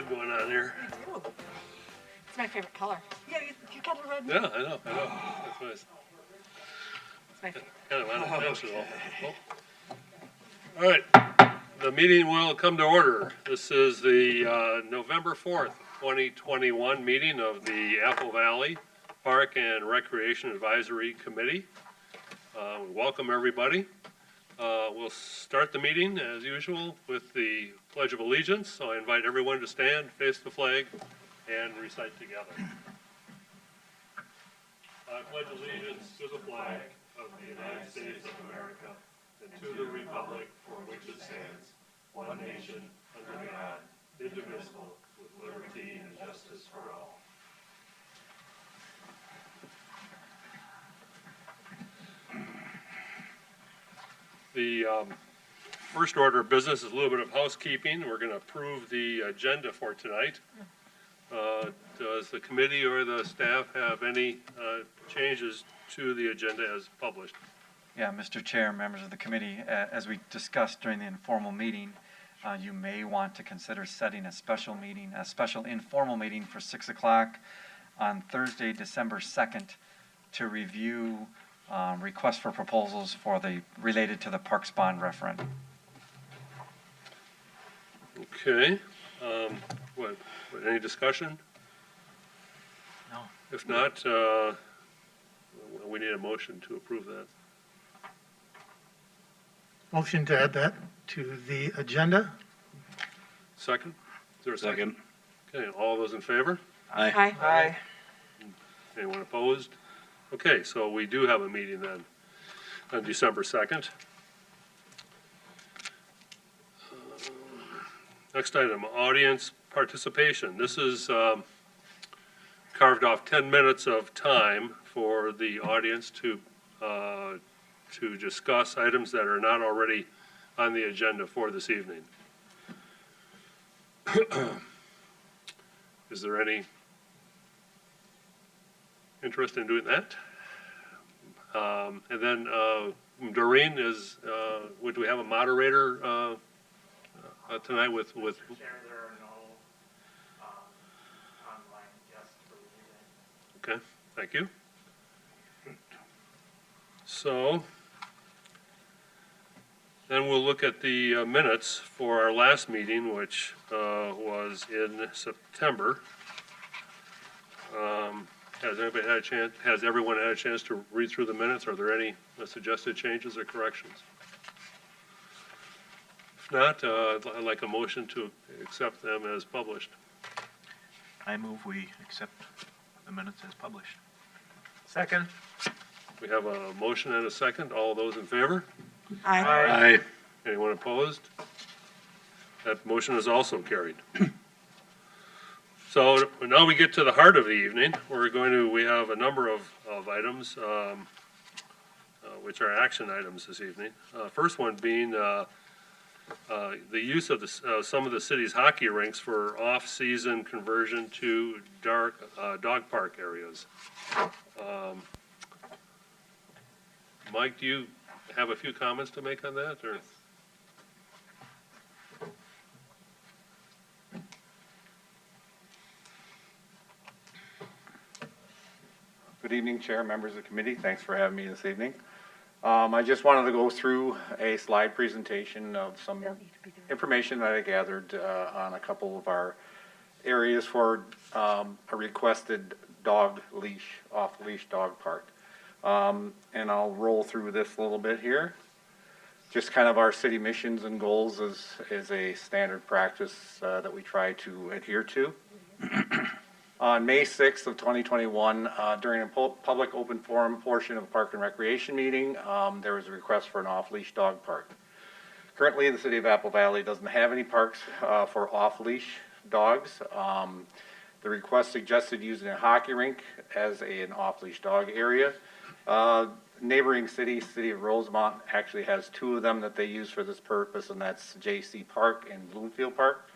red going on here. I do. It's my favorite color. Yeah, you got a red. Yeah, I know. That's nice. It's my favorite. Kind of unintentional. All right, the meeting will come to order. This is the November 4th, 2021 meeting of the Apple Valley Park and Recreation Advisory Committee. We welcome everybody. We'll start the meeting as usual with the Pledge of Allegiance. So I invite everyone to stand, face the flag, and recite together. I pledge allegiance to the flag of the United States of America and to the republic for which it stands, one nation, under God, indivisible, with liberty and justice for all. The first order of business is a little bit of housekeeping. We're going to approve the agenda for tonight. Does the committee or the staff have any changes to the agenda as published? Yeah, Mr. Chair, members of the committee, as we discussed during the informal meeting, you may want to consider setting a special informal meeting for 6 o'clock on Thursday, December 2nd to review requests for proposals related to the Parks Bond referendum. Okay. Any discussion? No. If not, we need a motion to approve that. Motion to add that to the agenda. Second? Is there a second? Okay, all those in favor? Aye. Aye. Anyone opposed? Okay, so we do have a meeting then on December 2nd. Next item, audience participation. This is carved off 10 minutes of time for the audience to discuss items that are not already on the agenda for this evening. Is there any interest in doing that? And then Doreen, would we have a moderator tonight with Chair, there are no online guests for the meeting. Okay, thank you. So then we'll look at the minutes for our last meeting, which was in September. Has everyone had a chance to read through the minutes? Are there any suggested changes or corrections? If not, I'd like a motion to accept them as published. I move we accept the minutes as published. Second. We have a motion and a second. All those in favor? Aye. Aye. Anyone opposed? That motion is also carried. So now we get to the heart of the evening. We have a number of items, which are action items this evening. First one being the use of some of the city's hockey rinks for off-season conversion to dog park areas. Mike, do you have a few comments to make on that, or? Good evening, Chair, members of the committee. Thanks for having me this evening. I just wanted to go through a slide presentation of some information that I gathered on a couple of our areas for a requested off-leash dog park. And I'll roll through this a little bit here. Just kind of our city missions and goals is a standard practice that we try to adhere to. On May 6th of 2021, during a public open forum portion of the Park and Recreation meeting, there was a request for an off-leash dog park. Currently, the city of Apple Valley doesn't have any parks for off-leash dogs. The request suggested using a hockey rink as an off-leash dog area. Neighboring city of Rosemont, actually has two of them that they use for this purpose, and that's J.C. Park and Bloomfield Park.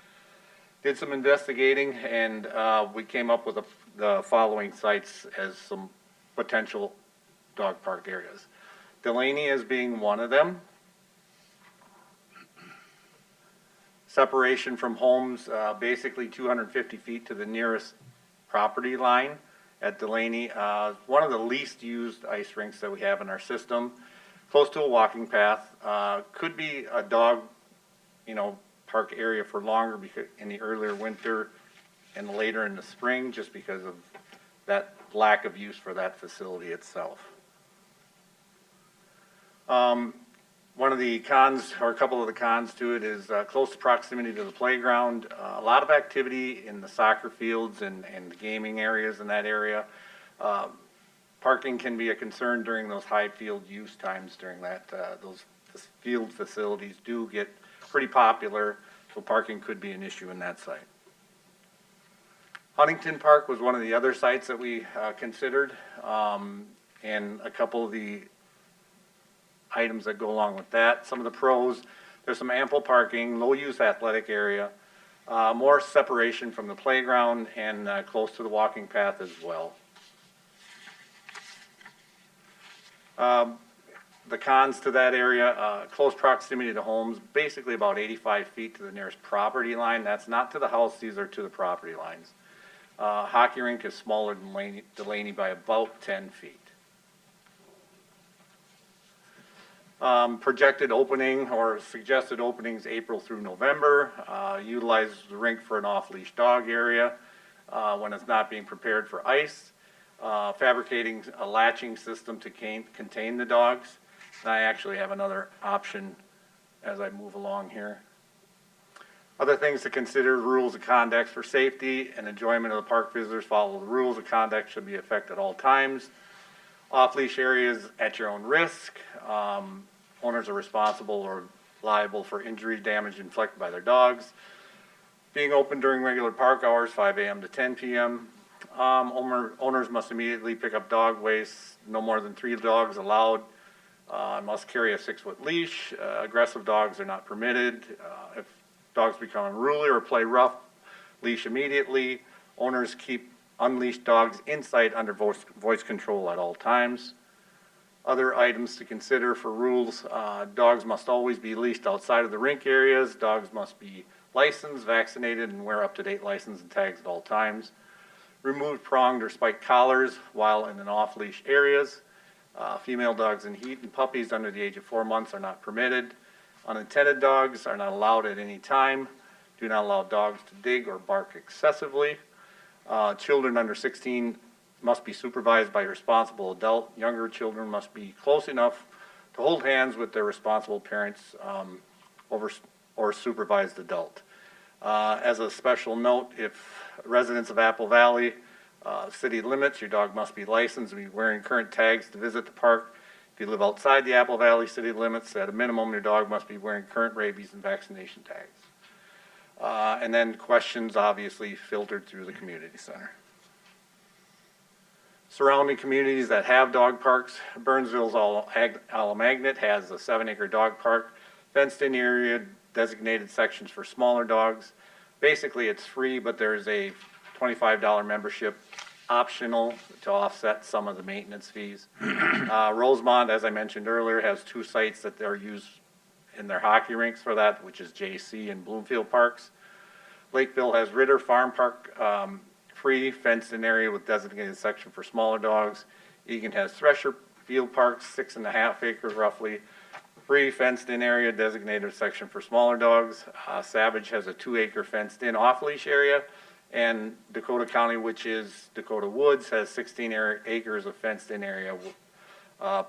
Did some investigating, and we came up with the following sites as some potential dog park areas. Delaney as being one of them. Separation from homes, basically 250 feet to the nearest property line at Delaney. One of the least used ice rinks that we have in our system, close to a walking path. Could be a dog, park area for longer because in the earlier winter and later in the spring, just because of that lack of use for that facility itself. One of the cons, or a couple of the cons to it, is close proximity to the playground. A lot of activity in the soccer fields and the gaming areas in that area. Parking can be a concern during those high field use times during that. Those field facilities do get pretty popular, so parking could be an issue in that site. Huntington Park was one of the other sites that we considered, and a couple of the items that go along with that. Some of the pros, there's some ample parking, low use athletic area, more separation from the playground, and close to the walking path as well. The cons to that area, close proximity to homes, basically about 85 feet to the nearest property line. That's not to the house, these are to the property lines. Hockey rink is smaller than Delaney by about 10 feet. Projected opening or suggested openings April through November. Utilize the rink for an off-leash dog area when it's not being prepared for ice. Fabricating a latching system to contain the dogs. And I actually have another option as I move along here. Other things to consider: rules of conduct for safety and enjoyment of the park visitors. Follow the rules of conduct, should be in effect at all times. Off-leash areas at your own risk. Owners are responsible or liable for injury, damage inflicted by their dogs. Being open during regular park hours, 5 a.m. to 10 p.m. Owners must immediately pick up dog waste. No more than 3 dogs allowed. Must carry a 6-foot leash. Aggressive dogs are not permitted. If dogs become unruly or play rough, leash immediately. Owners keep unleashed dogs in sight under voice control at all times. Other items to consider for rules: dogs must always be leashed outside of the rink areas. Dogs must be licensed, vaccinated, and wear up-to-date license and tags at all times. Remove pronged or spiked collars while in an off-leash areas. Female dogs in heat and puppies under the age of 4 months are not permitted. Unattended dogs are not allowed at any time. Do not allow dogs to dig or bark excessively. Children under 16 must be supervised by a responsible adult. Younger children must be close enough to hold hands with their responsible parents or supervised adult. As a special note, if residents of Apple Valley, city limits, your dog must be licensed and be wearing current tags to visit the park. If you live outside the Apple Valley city limits, at a minimum, your dog must be wearing current rabies and vaccination tags. And then questions obviously filtered through the community center. Surrounding communities that have dog parks: Burnsville's Alamagnet has a 7-acre dog park, fenced in area, designated sections for smaller dogs. Basically it's free, but there's a $25 membership optional to offset some of the maintenance fees. Rosemont, as I mentioned earlier, has 2 sites that they're used in their hockey rinks for that, which is JC and Bloomfield Parks. Lakeville has Ritter Farm Park, free, fenced-in area with designated section for smaller dogs. Egan has Thresher Field Park, 6.5 acres roughly, free, fenced-in area, designated section for smaller dogs. Savage has a 2-acre fenced-in off-leash area, and Dakota County, which is Dakota Woods, has 16 acres of fenced-in area.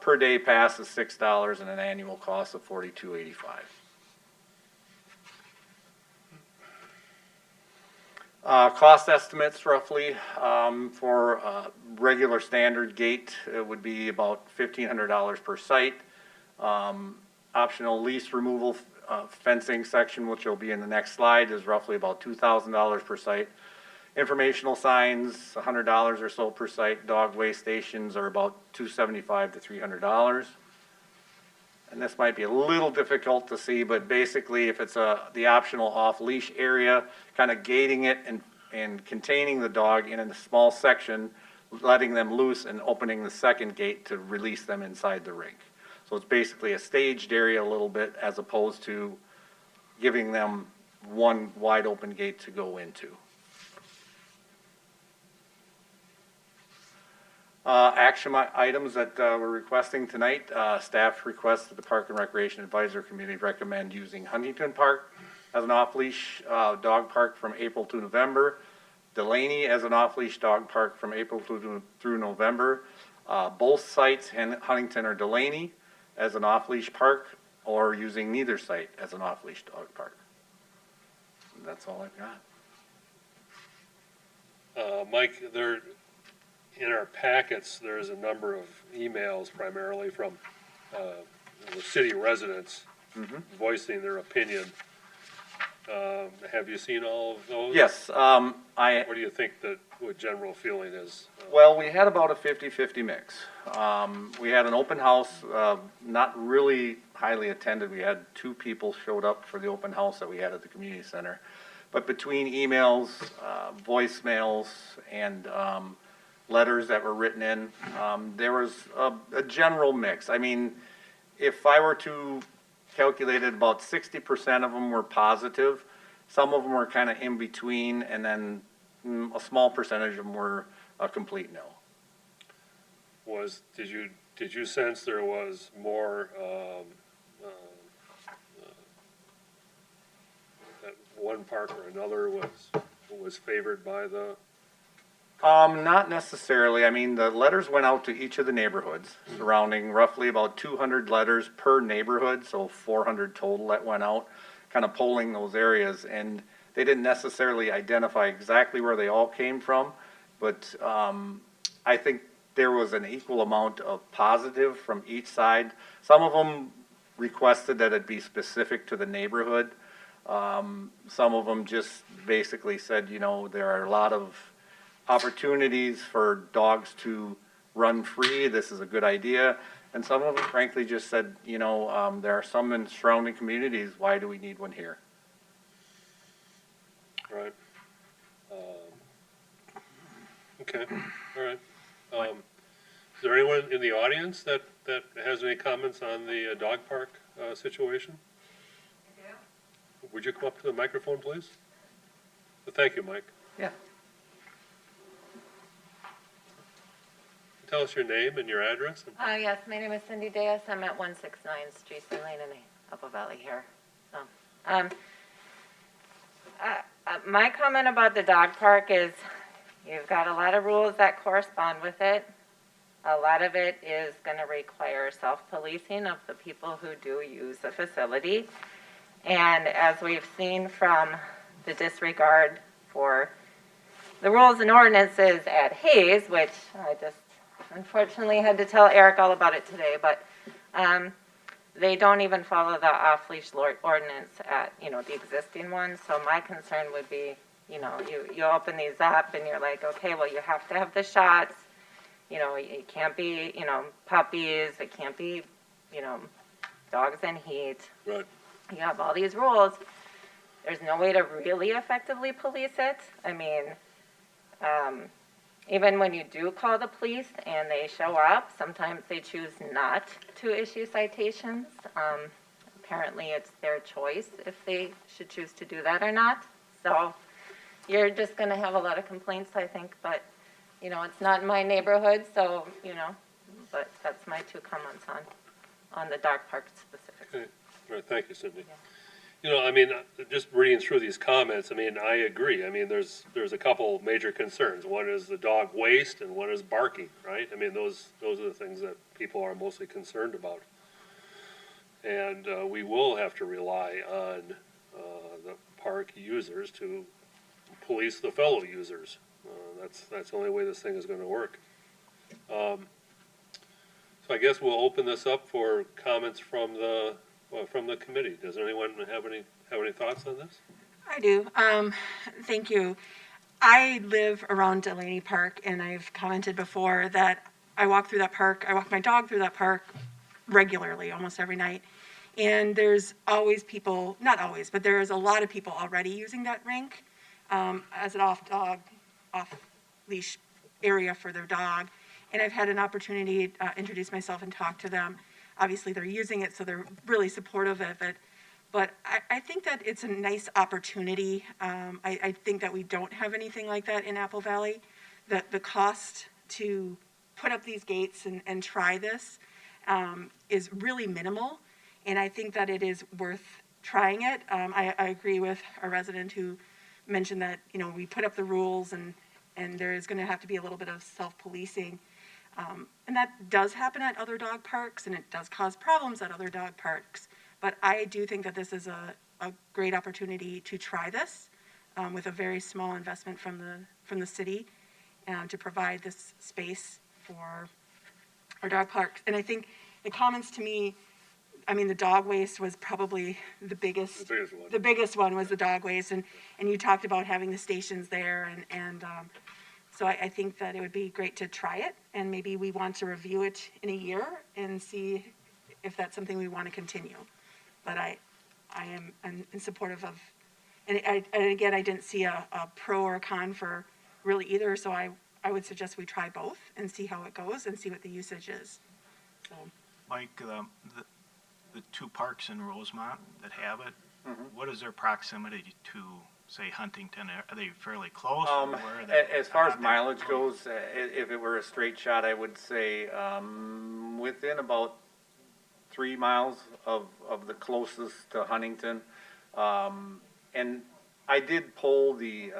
Per day pass is $6 and an annual cost of $42.85. Cost estimates roughly for regular standard gate, it would be about $1,500 per site. Optional lease removal fencing section, which will be in the next slide, is roughly about $2,000 per site. Informational signs, $100 or so per site. Dog waste stations are about $275 to $300. And this might be a little difficult to see, but basically if it's the optional off-leash area, kind of gating it and containing the dog in a small section, letting them loose and opening the second gate to release them inside the rink. So it's basically a staged area a little bit, as opposed to giving them one wide open gate to go into. Action items that we're requesting tonight, staff requests that the Park and Recreation Advisory Committee recommend using Huntington Park as an off-leash dog park from April to November, Delaney as an off-leash dog park from April through November, both sites, Huntington or Delaney, as an off-leash park, or using neither site as an off-leash dog park. And that's all I've got. Mike, in our packets, there's a number of emails primarily from the city residents voicing their opinion. Have you seen all of those? Yes, What do you think what general feeling is? well, we had about a 50-50 mix. We had an open house, not really highly attended. We had 2 people showed up for the open house that we had at the community center. But between emails, voicemails, and letters that were written in, there was a general mix. I mean, if I were to calculate it, about 60% of them were positive. Some of them were kind of in between, and then a small percentage of them were a complete no. Did you sense there was more that one park or another was favored by the? Not necessarily. I mean, the letters went out to each of the neighborhoods surrounding, roughly about 200 letters per neighborhood, so 400 total that went out, kind of polling those areas. And they didn't necessarily identify exactly where they all came from, but I think there was an equal amount of positive from each side. Some of them requested that it be specific to the neighborhood. Some of them just basically said, you know, there are a lot of opportunities for dogs to run free. This is a good idea. And some of them frankly just said, you know, there are some in surrounding communities. Why do we need one here? Right. Okay, all right. Is there anyone in the audience that has any comments on the dog park situation? Yeah. Would you come up to the microphone, please? Thank you, Mike. Yeah. Tell us your name and your address. Yes, my name is Cindy Diaz. I'm at 169 Streetsy Lane in Apple Valley here. So, my comment about the dog park is you've got a lot of rules that correspond with it. A lot of it is going to require self-policing of the people who do use the facility. And as we've seen from the disregard for the rules and ordinances at Hayes, which I just unfortunately had to tell Eric all about it today, but they don't even follow the off-leash ordinance at, you know, the existing ones. So my concern would be, you know, you open these up and you're like, okay, well, you have to have the shots. You know, it can't be, you know, puppies. It can't be, you know, dogs in heat. Right. You have all these rules. There's no way to really effectively police it. I mean, even when you do call the police and they show up, sometimes they choose not to issue citations. Apparently it's their choice if they should choose to do that or not. So you're just going to have a lot of complaints, I think. But, you know, it's not in my neighborhood, so, you know, but that's my 2 comments on the dog park specifically. Okay. All right, thank you, Cindy. Yeah. You know, I mean, just reading through these comments, I mean, I agree. I mean, there's a couple major concerns. One is the dog waste, and one is barking, right? I mean, those are the things that people are mostly concerned about. And we will have to rely on the park users to police the fellow users. That's the only way this thing is going to work. So I guess we'll open this up for comments from the committee. Does anyone have any thoughts on this? I do. Thank you. I live around Delaney Park, and I've commented before that I walk through that park. I walk my dog through that park regularly, almost every night. And there's always people, not always, but there's a lot of people already using that rink as an off-leash area for their dog. And I've had an opportunity to introduce myself and talk to them. Obviously, they're using it, so they're really supportive of it. But I think that it's a nice opportunity. I think that we don't have anything like that in Apple Valley. The cost to put up these gates and try this is really minimal. And I think that it is worth trying it. I agree with a resident who mentioned that, you know, we put up the rules and there is going to have to be a little bit of self-policing. And that does happen at other dog parks, and it does cause problems at other dog parks. But I do think that this is a great opportunity to try this with a very small investment from the city to provide this space for our dog parks. And I think the comments to me, I mean, the dog waste was probably the biggest one. The biggest one was the dog waste, and you talked about having the stations there, and so I think that it would be great to try it, and maybe we want to review it in a year and see if that's something we want to continue. But I'm in supportive of, and again, I didn't see a pro or a con for really either, so I would suggest we try both and see how it goes and see what the usage is. So. Mike, the two parks in Rosemont that have it, what is their proximity to, say, Huntington? Are they fairly close? Or where are they? As far as mileage goes, if it were a straight shot, I would say within about 3 miles of the closest to Huntington. And I did poll the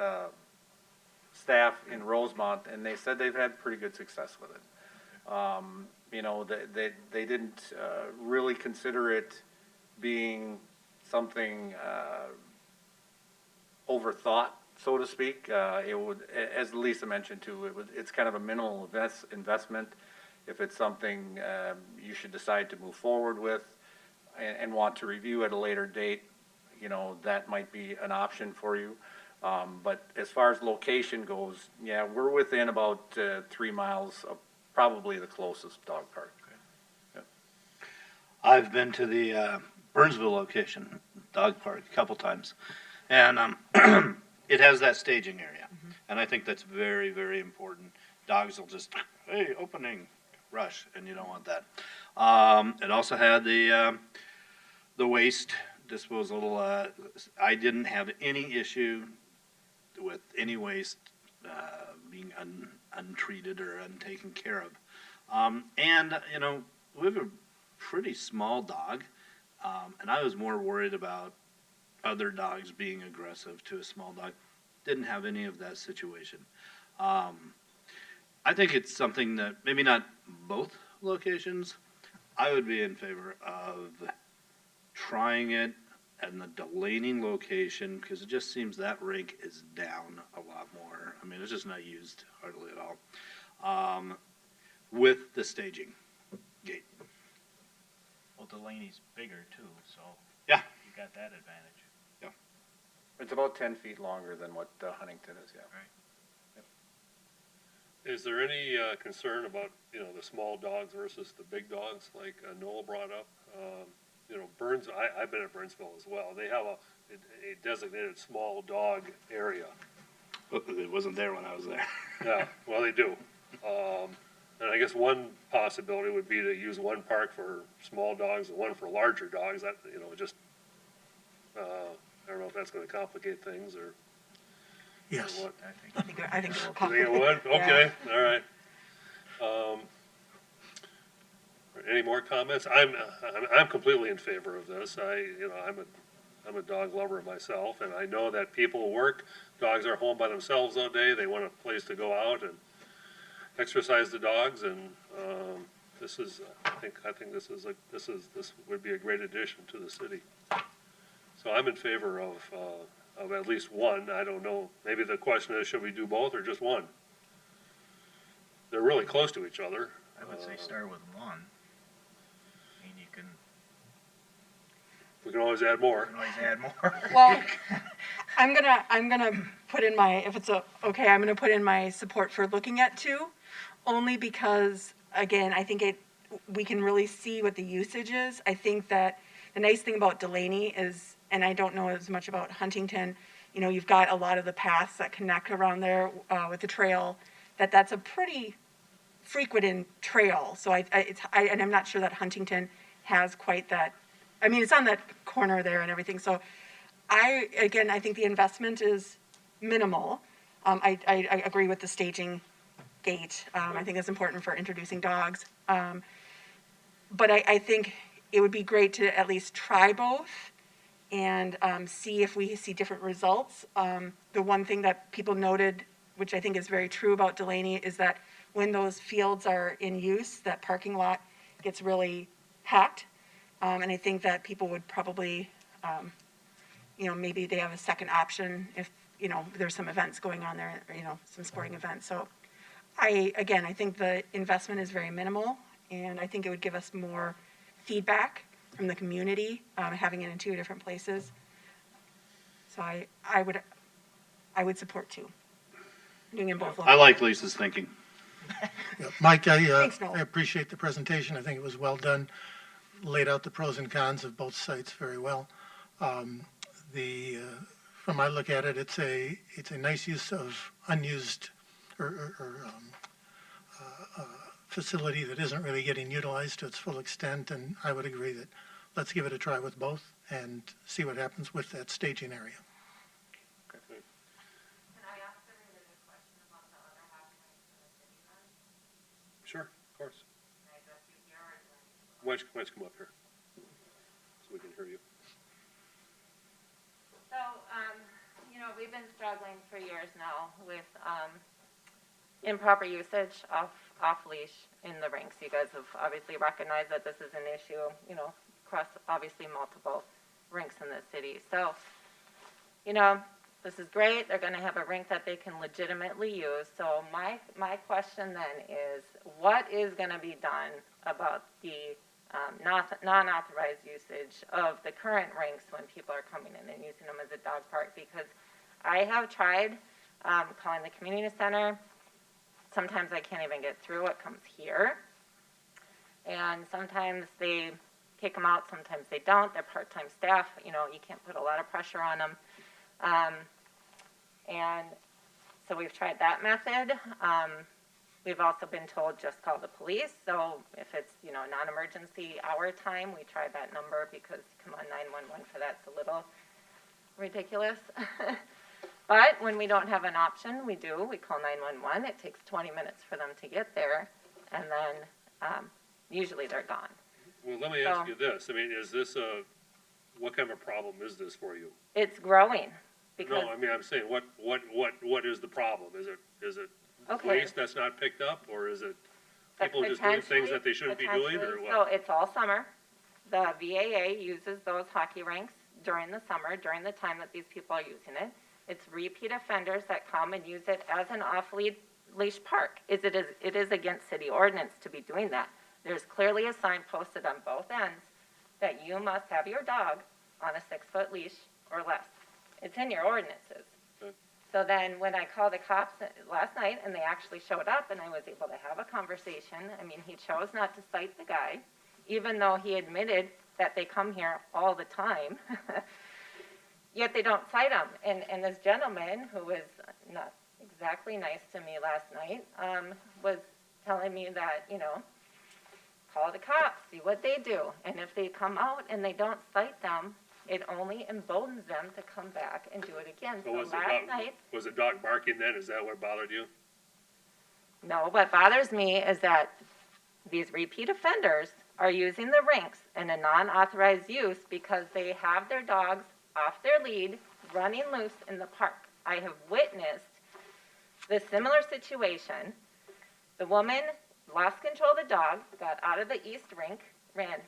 staff in Rosemont, and they said they've had pretty good success with it. You know, they didn't really consider it being something overthought, so to speak. It would, as Lisa mentioned too, it's kind of a minimal investment. If it's something you should decide to move forward with and want to review at a later date, you know, that might be an option for you. But as far as location goes, yeah, we're within about 3 miles of probably the closest dog park. Okay. Yeah. I've been to the Burnsville location, dog park, a couple times, and it has that staging area, and I think that's very, very important. Dogs will just, hey, opening, rush, and you don't want that. It also had the waste disposal. I didn't have any issue with any waste being untreated or untaken care of. And, you know, we have a pretty small dog, and I was more worried about other dogs being aggressive to a small dog. Didn't have any of that situation. I think it's something that maybe not both locations. I would be in favor of trying it at the Delaney location because it just seems that rink is down a lot more. I mean, it's just not used hardly at all. With the staging gate. Well, Delaney's bigger too, so Yeah. you got that advantage. Yeah. It's about 10 feet longer than what Huntington is, yeah. Right. Is there any concern about, you know, the small dogs versus the big dogs, like Noel brought up? You know, I've been at Burnsville as well. They have a designated small dog area. It wasn't there when I was there. Yeah, well, they do. And I guess one possibility would be to use one park for small dogs and one for larger dogs. That, you know, just, I don't know if that's going to complicate things or. Yes. Or what. I think it will You think it would? Okay, all right. Any more comments? I'm completely in favor of this. I'm a dog lover myself, and I know that people work. Dogs are home by themselves all day. They want a place to go out and exercise the dogs, and this is. I think this would be a great addition to the city. So I'm in favor of at least one. I don't know. Maybe the question is, should we do both or just one? They're really close to each other. I would say start with one. I mean, you can We can always add more. always add more. Well, I'm gonna put in my, if it's okay, I'm gonna put in my support for looking at two, only because, again, I think we can really see what the usage is. I think that the nice thing about Delaney is, and I don't know as much about Huntington, you know, you've got a lot of the paths that connect around there with the trail, that's a pretty frequented trail. So and I'm not sure that Huntington has quite that I mean, it's on that corner there and everything. So I think the investment is minimal. I agree with the staging gate. I think it's important for introducing dogs. But I think it would be great to at least try both and see if we see different results. The one thing that people noted, which I think is very true about Delaney, is that when those fields are in use, that parking lot gets really packed. And I think that people would probably, maybe they have a second option if, there's some events going on there, or, some sporting events. So I think the investment is very minimal, and I think it would give us more feedback from the community, having it in two different places. So I would support two, doing it in both. I like Lisa's thinking. Yeah, Mike, Thanks, Noel. I appreciate the presentation. I think it was well done, laid out the pros and cons of both sites very well. From my look at it, it's a nice use of unused facility that isn't really getting utilized to its full extent, and I would agree that let's give it a try with both and see what happens with that staging area. Can I ask a related question about the other hockey rinks in the city then? Sure, of course. Can I address you here or do I need to? Why don't you come up here so we can hear you? So, we've been struggling for years now with improper usage off leash in the rinks. You guys have obviously recognized that this is an issue, across obviously multiple rinks in the city. So, this is great. They're going to have a rink that they can legitimately use. So my question then is, what is going to be done about the non-authorized usage of the current rinks when people are coming in and using them as a dog park? Because I have tried calling the community center. Sometimes I can't even get through. It comes here. And sometimes they kick them out. Sometimes they don't. They're part-time staff. You can't put a lot of pressure on them. And so we've tried that method. We've also been told just call the police. So if it's, non-emergency hour time, we try that number because, come on, 911 for that's a little ridiculous. But when we don't have an option, we call 911. It takes 20 minutes for them to get there. And then usually they're gone. Well, let me ask you this. I mean, is this what kind of a problem is this for you? It's growing. Because No, I mean, I'm saying, what is the problem? Is it Okay. waste that's not picked up, or is it people just doing things that they shouldn't be doing, or what? So it's all summer. The VAA uses those hockey rinks during the summer, during the time that these people are using it. It's repeat offenders that come and use it as an off-leash park. It is against city ordinance to be doing that. There's clearly a sign posted on both ends that you must have your dog on a 6-foot leash or less. It's in your ordinances. Okay. So then when I called the cops last night and they actually showed up and I was able to have a conversation, I mean, he chose not to cite the guy, even though he admitted that they come here all the time, yet they don't cite him. And this gentleman, who was not exactly nice to me last night, was telling me that, call the cops, see what they do. And if they come out and they don't cite them, it only emboldens them to come back and do it again. So was the dog barking then? Is that what bothered you? No, what bothers me is that these repeat offenders are using the rinks in a non-authorized use because they have their dogs off their lead, running loose in the park. I have witnessed this similar situation. The woman lost control of the dog, got out of the east rink, ran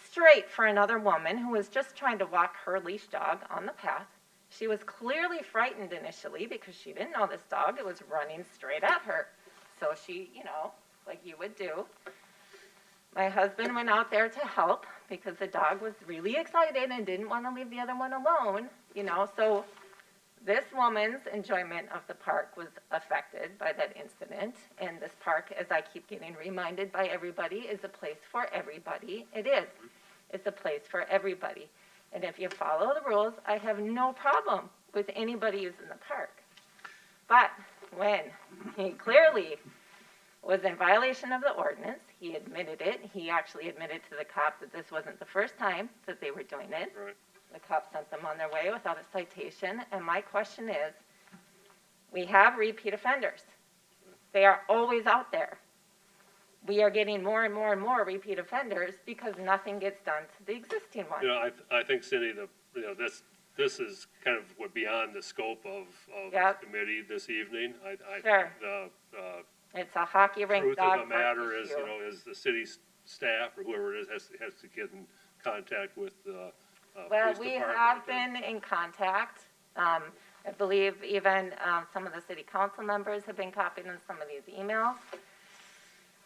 straight for another woman who was just trying to walk her leash dog on the path. She was clearly frightened initially because she didn't know this dog. It was running straight at her. So she, like you would do. My husband went out there to help because the dog was really excited and didn't want to leave the other one alone, So this woman's enjoyment of the park was affected by that incident. And this park, as I keep getting reminded by everybody, is a place for everybody. It is. It's a place for everybody. And if you follow the rules, I have no problem with anybody using the park. But when he clearly was in violation of the ordinance. He admitted it. He actually admitted to the cop that this wasn't the first time that they were doing it. Right. The cop sent them on their way without a citation. And my question is, we have repeat offenders. They are always out there. We are getting more and more and more repeat offenders because nothing gets done to the existing ones. You know, I think Cindy, this is kind of what beyond the scope of Yep. the committee this evening. Sure. The It's a hockey rink truth dog of the park matter is, issue. you know, is the city staff or whoever it is has to get in contact with the Well, police we department. have been in contact. I believe even some of the city council members have been copied in some of these emails.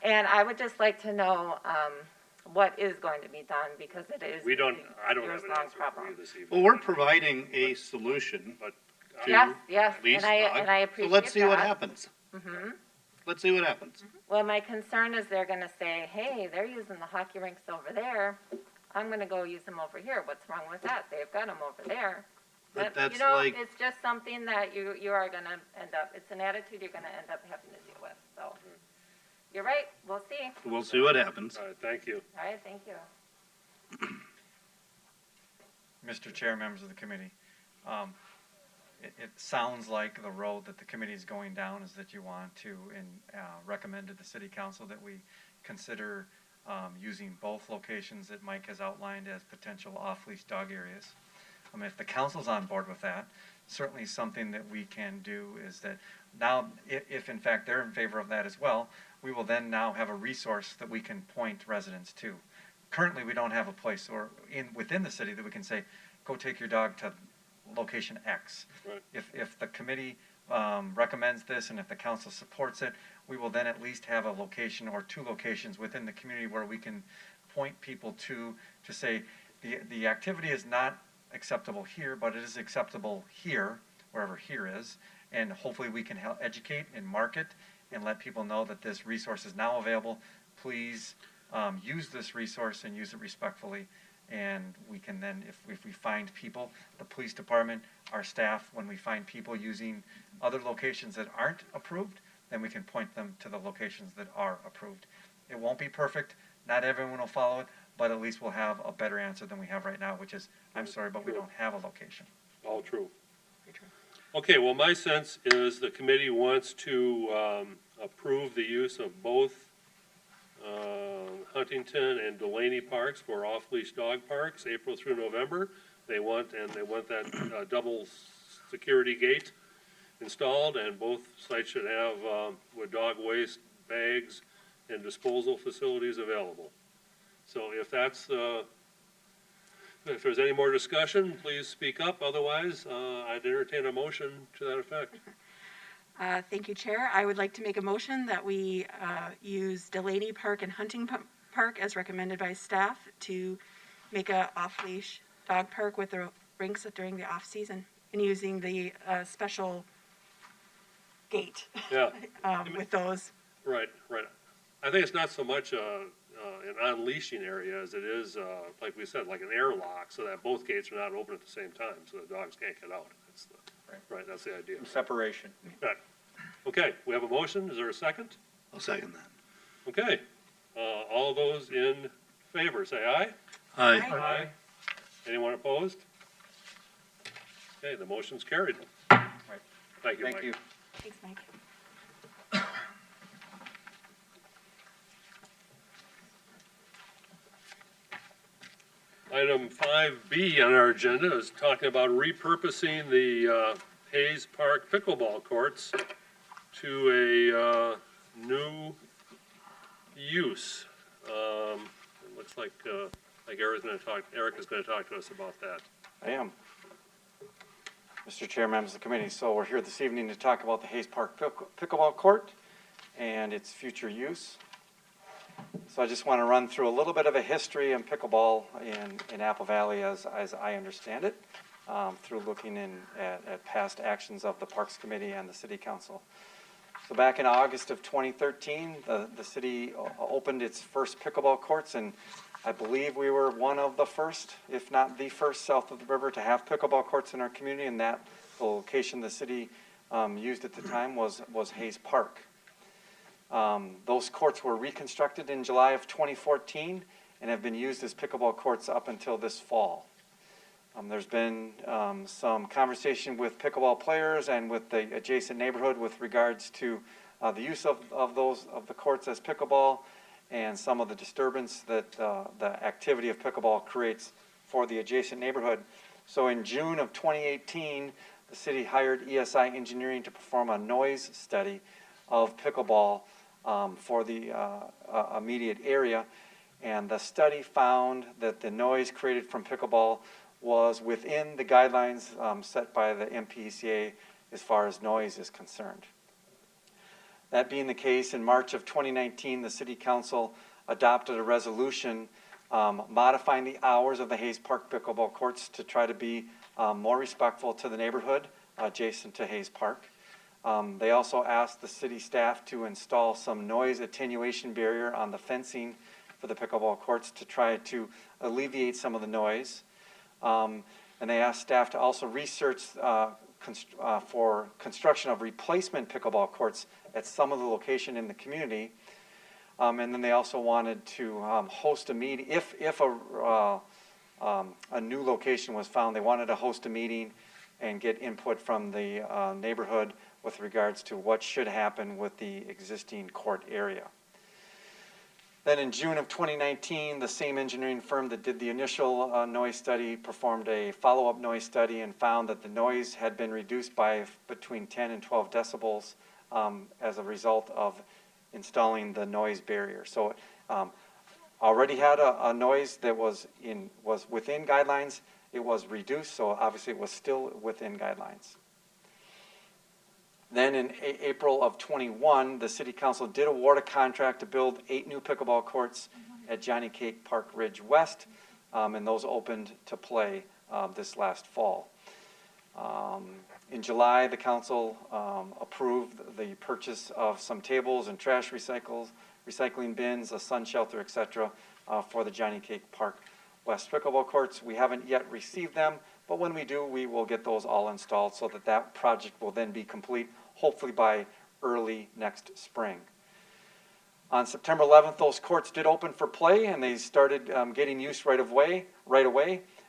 And I would just like to know what is going to be done because it is I don't have an years-long answer for problem. you this evening. Well, we're providing a solution But to Yes, police and I dog. appreciate So let's see what that. happens. Mhm. Let's see what happens. Well, my concern is they're gonna say, hey, they're using the hockey rinks over there. I'm gonna go use them over here. What's wrong with that? They've got them over there. But You that's know, like, it's just something that you are gonna end up, it's an attitude you're gonna end up having to deal with, so. You're right, we'll see. we'll see what happens. all right, thank you. All right, thank you. Mr. Chair, members of the committee, it sounds like the road that the committee is going down is that you want to recommend to the city council that we consider using both locations that Mike has outlined as potential off-leash dog areas. If the council's on board with that, certainly something that we can do is that now, if in fact they're in favor of that as well, we will then now have a resource that we can point residents to. Currently, we don't have a place within the city that we can say, go take your dog to location X. Right. If the committee recommends this and if the council supports it, we will then at least have a location or two locations within the community where we can point people to say the activity is not acceptable here, but it is acceptable here, wherever here is, and hopefully we can help educate and market and let people know that this resource is now available. Please use this resource and use it respectfully. And we can then, if we find people, the police department, our staff, when we find people using other locations that aren't approved, then we can point them to the locations that are approved. It won't be perfect. Not everyone will follow it, but at least we'll have a better answer than we have right now, which is, I'm sorry, but we don't have a location. All true. Okay, well, my sense is the committee wants to approve the use of both Huntington and Delaney parks for off-leash dog parks, April through November. They want that double security gate installed, and both sites should have with dog waste bags and disposal facilities available. So if there's any more discussion, please speak up. Otherwise, I'd entertain a motion to that effect. Thank you, Chair. I would like to make a motion that we use Delaney Park and Huntington Park as recommended by staff to make a off-leash dog park with the rinks during the off-season and using the special gate Yeah, with those. right. I think it's not so much an unleashing area as it is, like we said, like an airlock, so that both gates are not open at the same time, so the dogs can't get out. Right, that's the idea. Separation. Right. Okay, we have a motion. Is there a second? I'll second that. Okay. All those in favor, say aye. Aye. Aye. Anyone opposed? Okay, the motion's carried. Right. Thank you, Mike. Thank you. Thanks, Mike. Item 5B on our agenda is talking about repurposing the Hayes Park pickleball courts to a new use. It looks like Eric is going to talk to us about that. I am. Mr. Chair, members of the committee, so we're here this evening to talk about the Hayes Park pickleball court and its future use. So I just want to run through a little bit of a history in pickleball in Apple Valley as I understand it, through looking at past actions of the Parks Committee and the City Council. So back in August of 2013, the city opened its first pickleball courts, and I believe we were one of the first, if not the first, south of the river to have pickleball courts in our community, and that the location the city used at the time was Hayes Park. Those courts were reconstructed in July of 2014 and have been used as pickleball courts up until this fall. There's been some conversation with pickleball players and with the adjacent neighborhood with regards to the use of the courts as pickleball and some of the disturbance that the activity of pickleball creates for the adjacent neighborhood. So in June of 2018, the city hired ESI Engineering to perform a noise study of pickleball for the immediate area. And the study found that the noise created from pickleball was within the guidelines set by the MPCA as far as noise is concerned. That being the case, in March of 2019, the City Council adopted a resolution modifying the hours of the Hayes Park pickleball courts to try to be more respectful to the neighborhood adjacent to Hayes Park. They also asked the city staff to install some noise attenuation barrier on the fencing for the pickleball courts to try to alleviate some of the noise. And they asked staff to also research for construction of replacement pickleball courts at some of the location in the community. And then they also wanted to host a meeting. If a new location was found, they wanted to host a meeting and get input from the neighborhood with regards to what should happen with the existing court area. Then in June of 2019, the same engineering firm that did the initial noise study performed a follow-up noise study and found that the noise had been reduced by between 10 and 12 decibels as a result of installing the noise barrier. So already had a noise that was within guidelines. It was reduced, so obviously it was still within guidelines. Then in April of 21, the City Council did award a contract to build 8 new pickleball courts at Johnny Cake Park Ridge West, and those opened to play this last fall. In July, the council approved the purchase of some tables and trash recycling bins, a sun shelter, etc., for the Johnny Cake Park West pickleball courts. We haven't yet received them, but when we do, we will get those all installed so that that project will then be complete, hopefully by early next spring. On September 11th, those courts did open for play, and they started getting use right away.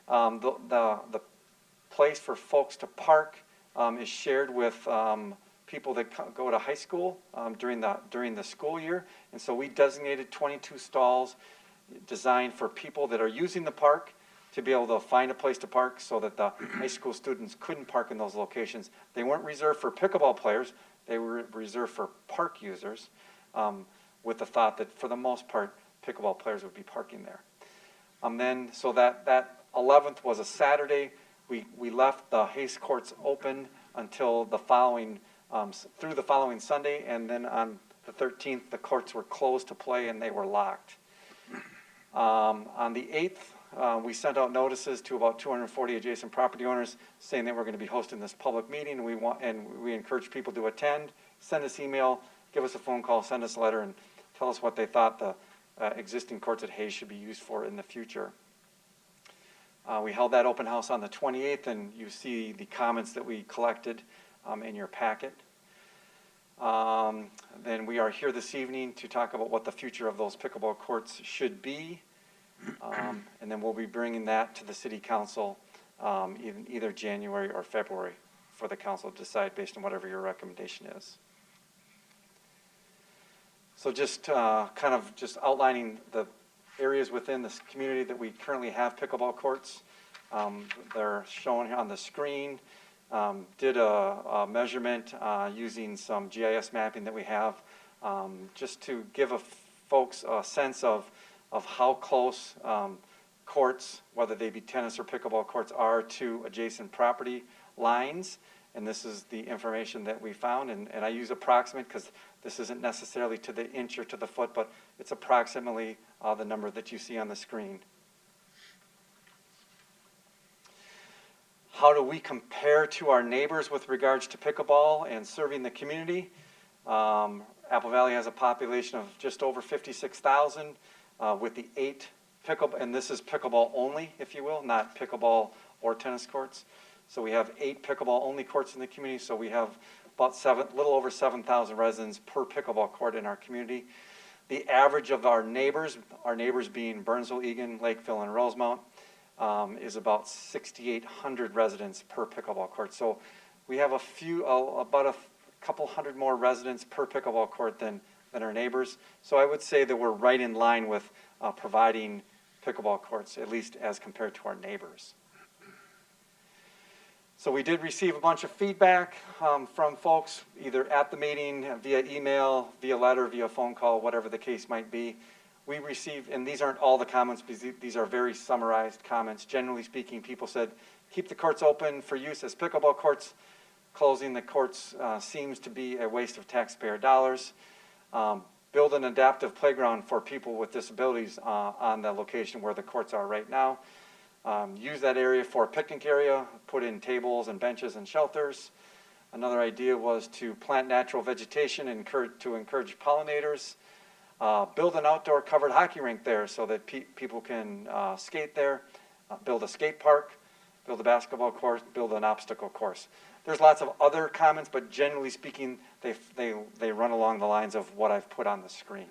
The place for folks to park is shared with people that go to high school during the school year, and so we designated 22 stalls designed for people that are using the park to be able to find a place to park so that the high school students couldn't park in those locations. They weren't reserved for pickleball players, they were reserved for park users with the thought that for the most part, pickleball players would be parking there. So that 11th was a Saturday. We left the Hayes courts open until the following, through the following Sunday, and then on the 13th, the courts were closed to play and they were locked. On the 8th, we sent out notices to about 240 adjacent property owners saying that we're going to be hosting this public meeting. We encourage people to attend, send us email, give us a phone call, send us a letter, and tell us what they thought the existing courts at Hayes should be used for in the future. We held that open house on the 28th, and you see the comments that we collected in your packet. Then we are here this evening to talk about what the future of those pickleball courts should be. And then we'll be bringing that to the City Council either January or February for the council to decide based on whatever your recommendation is. So just kind of just outlining the areas within this community that we currently have pickleball courts. They're shown on the screen. Did a measurement using some GIS mapping that we have just to give folks a sense of how close courts, whether they be tennis or pickleball courts, are to adjacent property lines. And this is the information that we found. And I use approximate because this isn't necessarily to the inch or to the foot, but it's approximately the number that you see on the screen. How do we compare to our neighbors with regards to pickleball and serving the community? Apple Valley has a population of just over 56,000 with the 8 pickleball, and this is pickleball only, if you will, not pickleball or tennis courts. So we have 8 pickleball-only courts in the community, so we have about little over 7,000 residents per pickleball court in our community. The average of our neighbors being Burnsville, Egan, Lakeville, and Rosemount, is about 6,800 residents per pickleball court. So we have about a couple hundred more residents per pickleball court than our neighbors. So I would say that we're right in line with providing pickleball courts, at least as compared to our neighbors. So we did receive a bunch of feedback from folks, either at the meeting, via email, via letter, via phone call, whatever the case might be. We received, and these aren't all the comments, because these are very summarized comments. Generally speaking, people said, keep the courts open for use as pickleball courts. Closing the courts seems to be a waste of taxpayer dollars. Build an adaptive playground for people with disabilities on the location where the courts are right now. Use that area for a picnic area, put in tables and benches and shelters. Another idea was to plant natural vegetation and to encourage pollinators. Build an outdoor covered hockey rink there so that people can skate there. Build a skate park, build a basketball course, build an obstacle course. There's lots of other comments, but generally speaking, they run along the lines of what I've put on the screen.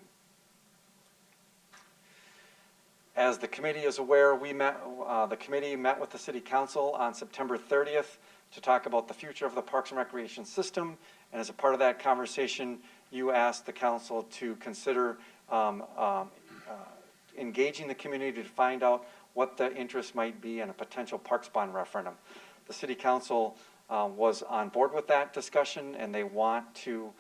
As the committee is aware, the committee met with the City Council on September 30th to talk about the future of the Parks and Recreation system. And as a part of that conversation, you asked the council to consider engaging the community to find out what the interest might be in a potential parks bond referendum. The City Council was on board with that discussion, and they want to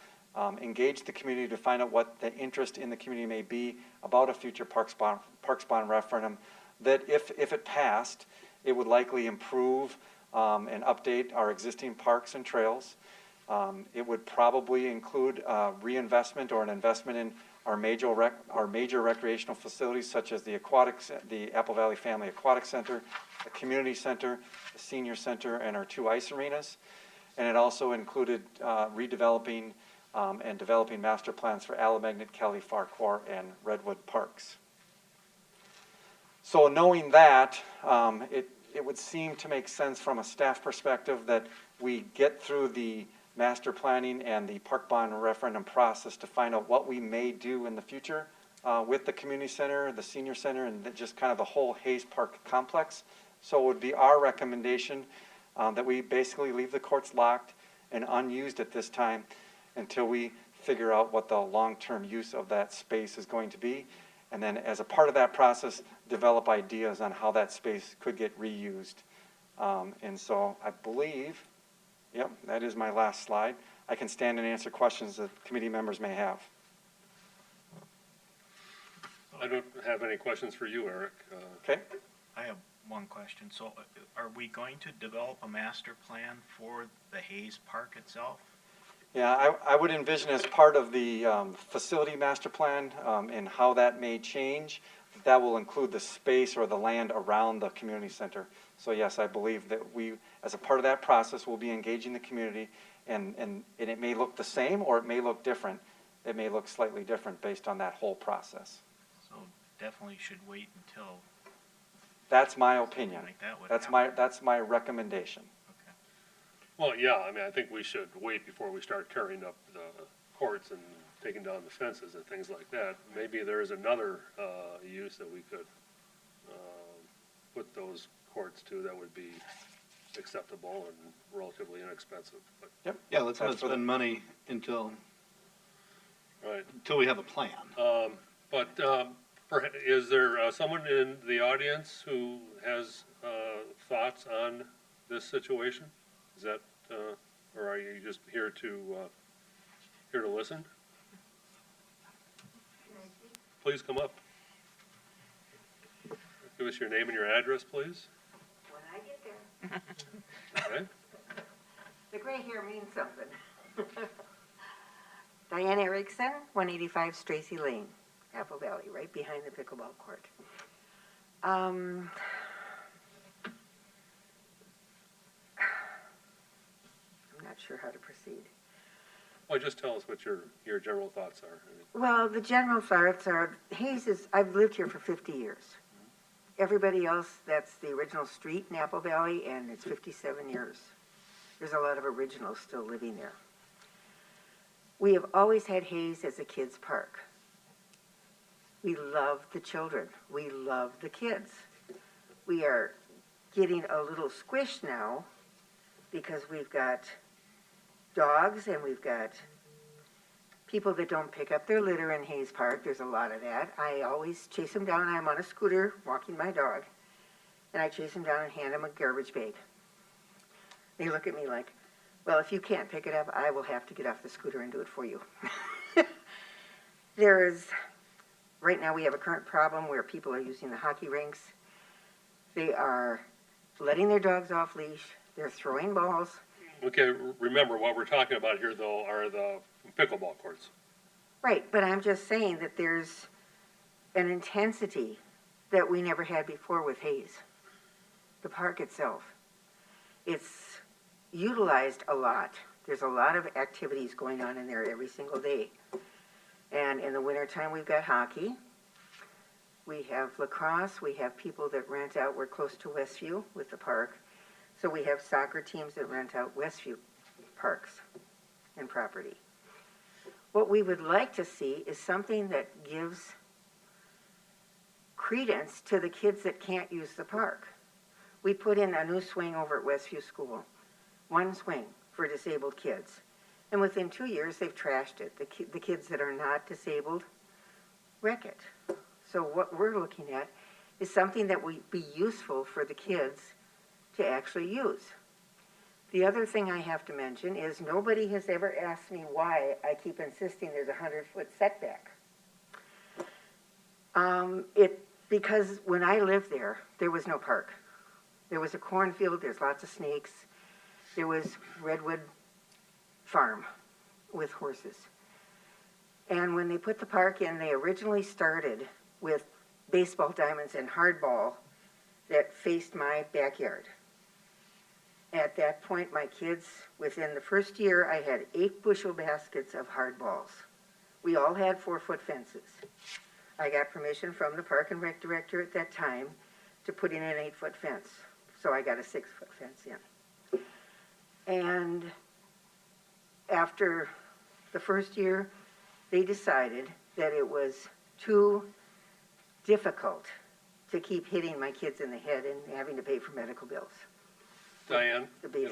engage the community to find out what the interest in the community may be about a future parks bond referendum, that if it passed, it would likely improve and update our existing parks and trails. It would probably include reinvestment or an investment in our major recreational facilities, such as the Apple Valley Family Aquatic Center, the Community Center, the Senior Center, and our 2 ice arenas. And it also included redeveloping and developing master plans for Alamagnet, Kelly, Farquhar, and Redwood parks. So knowing that, it would seem to make sense from a staff perspective that we get through the master planning and the park bond referendum process to find out what we may do in the future with the community center, the senior center, and just kind of the whole Hayes Park complex. So it would be our recommendation that we basically leave the courts locked and unused at this time until we figure out what the long-term use of that space is going to be. And then as a part of that process, develop ideas on how that space could get reused. And so I believe, yep, that is my last slide. I can stand and answer questions that committee members may have. I don't have any questions for you, Eric. Okay. I have one question. So are we going to develop a master plan for the Hayes Park itself? Yeah, I would envision as part of the facility master plan and how that may change, that will include the space or the land around the community center. So yes, I believe that we, as a part of that process, will be engaging the community, and it may look the same or it may look different. It may look slightly different based on that whole process. So definitely should wait until. That's my opinion. Like that would That's my recommendation. Okay. Well, yeah, I mean, I think we should wait before we start tearing up the courts and taking down the fences and things like that. Maybe there is another use that we could put those courts to that would be acceptable and relatively inexpensive. But, Yep. Yeah, let's not spend money until we have a plan. Is there someone in the audience who has thoughts on this situation? Is that, or are you just here to listen? Please come up. Give us your name and your address, please. When I get there. Okay. The gray hair means something. Diane Erickson, 185 Stracy Lane, Apple Valley, right behind the pickleball court. I'm not sure how to proceed. Well, just tell us what your general thoughts are. Well, the general thoughts are, Hayes is, I've lived here for 50 years. everybody else, that's the original street in Apple Valley, and it's 57 years. There's a lot of originals still living there. We have always had Hayes as a kids' park. We love the children. We love the kids. We are getting a little squished now because we've got dogs and we've got people that don't pick up their litter in Hayes Park. There's a lot of that. I always chase them down. I'm on a scooter walking my dog, and I chase them down and hand them a garbage bag. They look at me like, well, if you can't pick it up, I will have to get off the scooter and do it for you. Right now we have a current problem where people are using the hockey rinks. They are letting their dogs off leash. They're throwing balls. Okay, remember, what we're talking about here, though, are the pickleball courts. Right, but I'm just saying that there's an intensity that we never had before with Hayes. The park itself. It's utilized a lot. There's a lot of activities going on in there every single day. And in the wintertime, we've got hockey. We have lacrosse. We have people that rent out. We're close to Westview with the park. So we have soccer teams that rent out Westview parks and property. What we would like to see is something that gives credence to the kids that can't use the park. We put in a new swing over at Westview School. One swing for disabled kids. And within 2 years, they've trashed it. The kids that are not disabled wreck it. So what we're looking at is something that would be useful for the kids to actually use. The other thing I have to mention is nobody has ever asked me why I keep insisting there's a 100-foot setback. Because when I lived there, there was no park. There was a cornfield, there's lots of snakes. There was Redwood Farm with horses. And when they put the park in, they originally started with baseball diamonds and hardball that faced my backyard. At that point, my kids, within the first year, I had 8 bushel baskets of hardballs. We all had 4-foot fences. I got permission from the Park and Rec director at that time to put in an 8-foot fence. So I got a 6-foot fence in. And after the first year, they decided that it was too difficult to keep hitting my kids in the head and having to pay for medical bills. Diane, The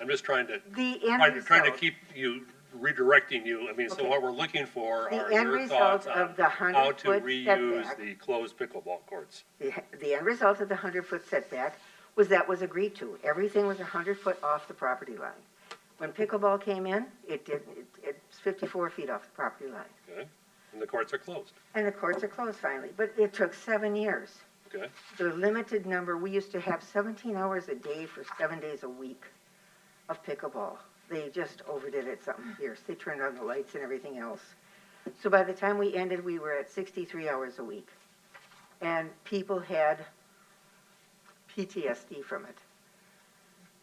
I'm just trying to end keep you, redirecting you. I mean, so Okay. what we're looking for The are end your result thoughts on of the how to 100-foot reuse setback. the closed pickleball courts. The end result of the 100-foot setback was that was agreed to. Everything was 100 foot off the property line. When pickleball came in, it's 54 feet off the property line. Okay, and the courts are closed. And the courts are closed finally, but it took 7 years. Okay, The limited number, we used to have 17 hours a day for 7 days a week of pickleball. They just overdid it something fierce. They turned on the lights and everything else. So by the time we ended, we were at 63 hours a week. And people had PTSD from it.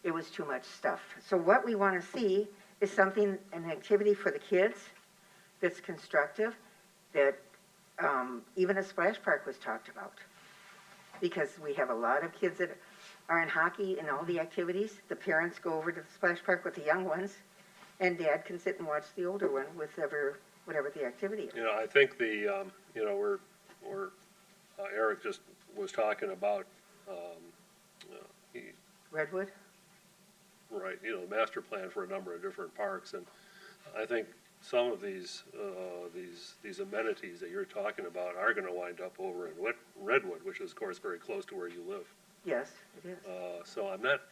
It was too much stuff. So what we want to see is something, an activity for the kids that's constructive, that even a splash park was talked about. Because we have a lot of kids that are in hockey and all the activities. The parents go over to the splash park with the young ones, and dad can sit and watch the older one with whatever the activity is. I think Eric just was talking about, Redwood? right, the master plan for a number of different parks, and I think some of these amenities that you're talking about are gonna wind up over in Redwood, which is, of course, very close to where you live. Yes, it is. So I'm not,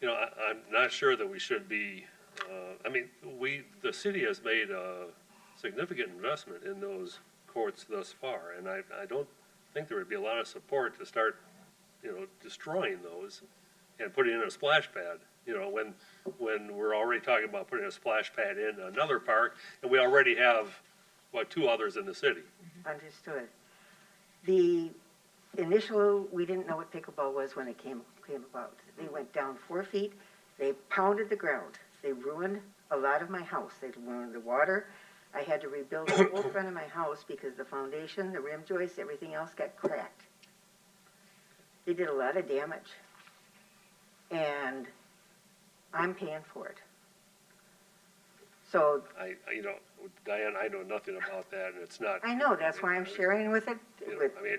I'm not sure that we should be, the city has made a significant investment in those courts thus far, and I don't think there would be a lot of support to start, destroying those and putting in a splash pad, when we're already talking about putting a splash pad in another park, and we already have, 2 others in the city. Understood. The initial, we didn't know what pickleball was when it came about. They went down 4 feet, they pounded the ground. They ruined a lot of my house. They ruined the water. I had to rebuild the whole front of my house because the foundation, the rim joists, everything else got cracked. They did a lot of damage. And I'm paying for it. So, you know, Diane, I know nothing about that, and it's not. I know, that's why I'm sharing with it, You know, with, I mean,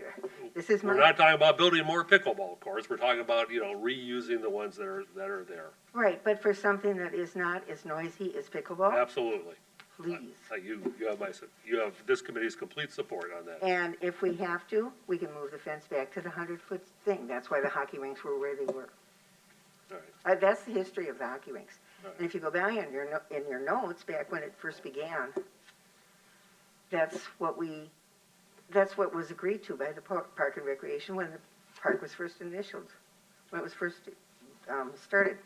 this is we're my, not talking about building more pickleball courts, we're talking about, you know, reusing the ones that are there. right, but for something that is not as noisy as pickleball, Absolutely. please. You have this committee's complete support on that. And if we have to, we can move the fence back to the 100-foot thing. That's why the hockey rinks were where they were. All right. That's the history of the hockey rinks. All right. And if you go back in your notes, back when it first began, that's what was agreed to by the Park and Recreation when the park was first initialed, when it was first started.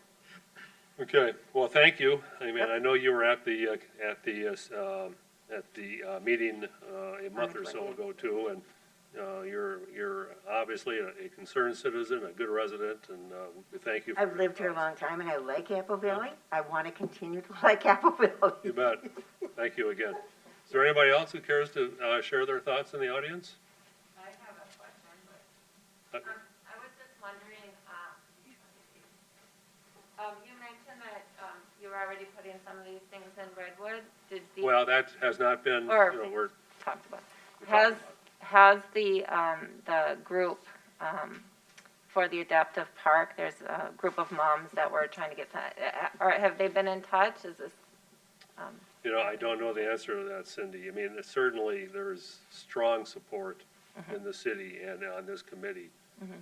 Okay, well, thank you. I mean, I know you were at the meeting a month or so ago too, and you're obviously a concerned citizen, a good resident, and we thank you. I've lived here a long time, and I like Apple Valley. I want to continue to like Apple Valley. You bet. Thank you again. Is there anybody else who cares to share their thoughts in the audience? I have a question, but, I was just wondering, you mentioned that, you were already putting some of these things in Redwood. Did the? Well, that has not been, Or- you know, we're. Talked about. we talked Has the group, for the adaptive park, there's a group of moms that were trying to get, or have they been in touch? Is this, You know, I don't know the answer to that, Cindy. I mean, certainly there's strong support in the city and on this committee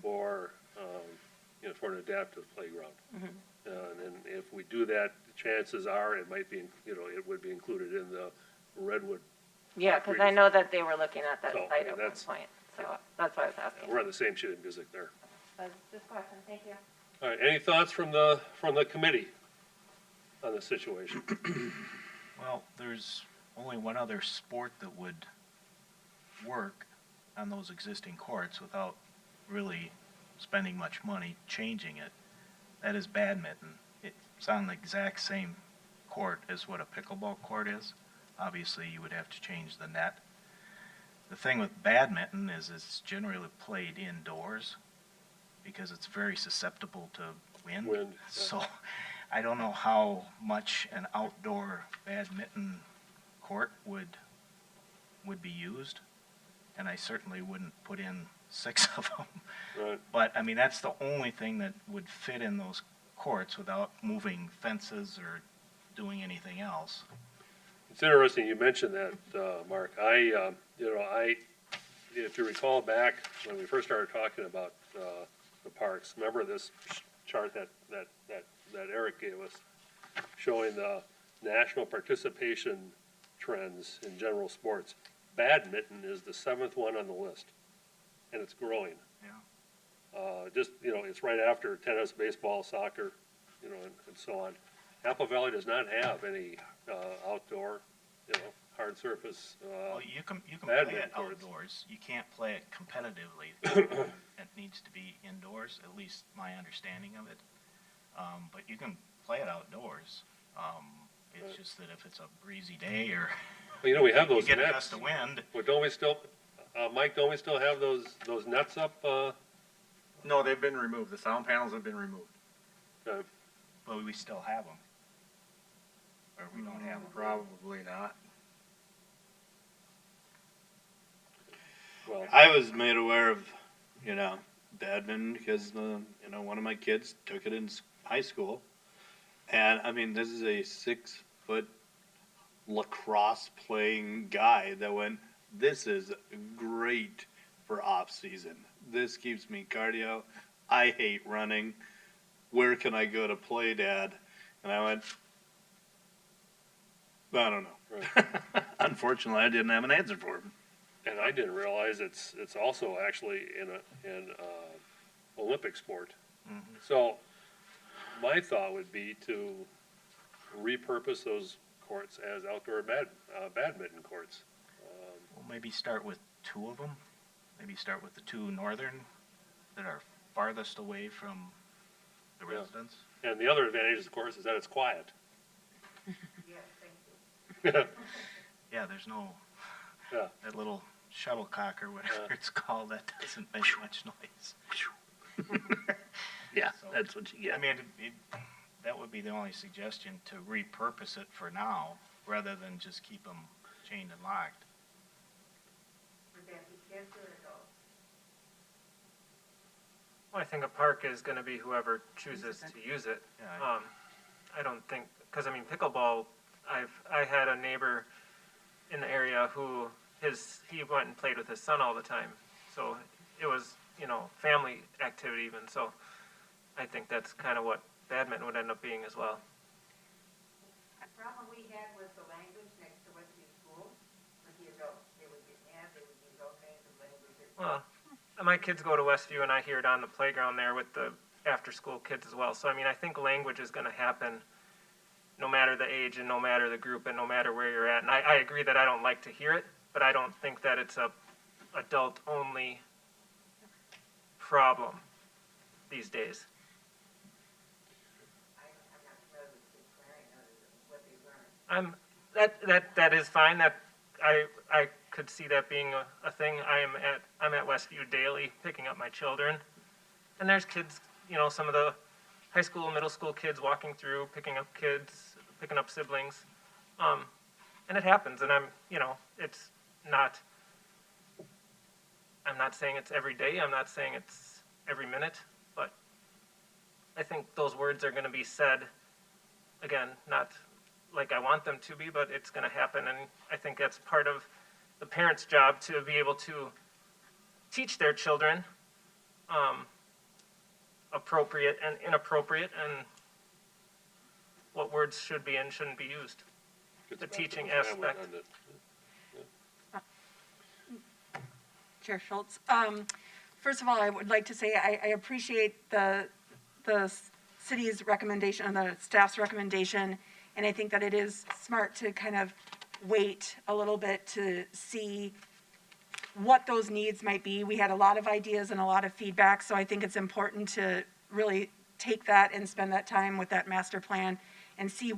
for, you know, for an adaptive playground. And if we do that, chances are it might be, you know, it would be included in the Redwood. yeah, because I know that they were looking at that So, I site mean, at one that's- point, so that's why I was asking. We're on the same sheet of music there. That's this question, thank you. All right, any thoughts from the committee on the situation? Well, there's only one other sport that would work on those existing courts without really spending much money changing it. That is badminton. It's on the exact same court as what a pickleball court is. Obviously, you would have to change the net. The thing with badminton is it's generally played indoors because it's very susceptible to wind. Wind, yeah. So I don't know how much an outdoor badminton court would be used, and I certainly wouldn't put in 6 of them. Right. But, I mean, that's the only thing that would fit in those courts without moving fences or doing anything else. It's interesting you mentioned that, Mark. If you recall back when we first started talking about the parks, remember this chart that Eric gave us, showing the national participation trends in general sports. Badminton is the 7th one on the list, and it's growing. Yeah. Just, you know, it's right after tennis, baseball, soccer, you know, and so on. Apple Valley does not have any outdoor, you know, hard surface. Well, you can play badminton it courts. outdoors. You can't play it competitively. It needs to be indoors, at least my understanding of it. But you can play it outdoors. It's just that if it's a breezy day or Well, you know, we have you those get a nets. gust of wind, Well, don't we still, Mike, don't we still have those nets up? No, they've been removed. The sound panels have been removed. but we still have them. Or we don't have them. Probably not. Well, I was made aware of, you know, badminton because, you know, one of my kids took it in high school. And, I mean, this is a 6-foot lacrosse playing guy that went, this is great for off season. This keeps me cardio. I hate running. Where can I go to play, Dad? And I went, I don't know. Right. Unfortunately, I didn't have an answer for him. And I didn't realize it's also actually in Olympic sport. So my thought would be to repurpose those courts as outdoor badminton courts. Well, maybe start with 2 of them. Maybe start with the 2 northern that are farthest away from the Yeah. residents. And the other advantage, of course, is that it's quiet. Yes, thank you. yeah, there's no, Yeah. that little shuttlecock or whatever it's called, that doesn't make much noise. Yeah, So, that's what you I get. mean, that would be the only suggestion, to repurpose it for now, rather than just keep them chained and locked. Would that be kids or adults? Well, I think a park is gonna be whoever chooses to use it. Yeah, I don't think, because I mean, pickleball, I had a neighbor in the area who he went and played with his son all the time. So it was, family activity even, so I think that's kind of what badminton would end up being as well. The problem we had was the language next to Westview School with the adults. They would get mad, they would use all kinds of language. Well, my kids go to Westview and I hear it on the playground there with the after-school kids as well. So I mean, I think language is gonna happen no matter the age and no matter the group and no matter where you're at. And I agree that I don't like to hear it, but I don't think that it's a adult-only problem these days. I'm not familiar with kids swearing or what they learn. That is fine. That I could see that being a thing. I'm at Westview daily picking up my children, and there's kids, some of the high school, middle school kids walking through, picking up siblings, and it happens. And it's not. I'm not saying it's every day. I'm not saying it's every minute, but I think those words are going to be said. Again, not like I want them to be, but it's going to happen, and I think that's part of the parents' job to be able to teach their children appropriate and inappropriate and what words should be and shouldn't be used. Gets The back to teaching family, aspect. doesn't it? Chair Schultz. First of all, I would like to say I appreciate the city's recommendation and the staff's recommendation, and I think that it is smart to kind of wait a little bit to see what those needs might be. We had a lot of ideas and a lot of feedback, so I think it's important to really take that and spend that time with that master plan and see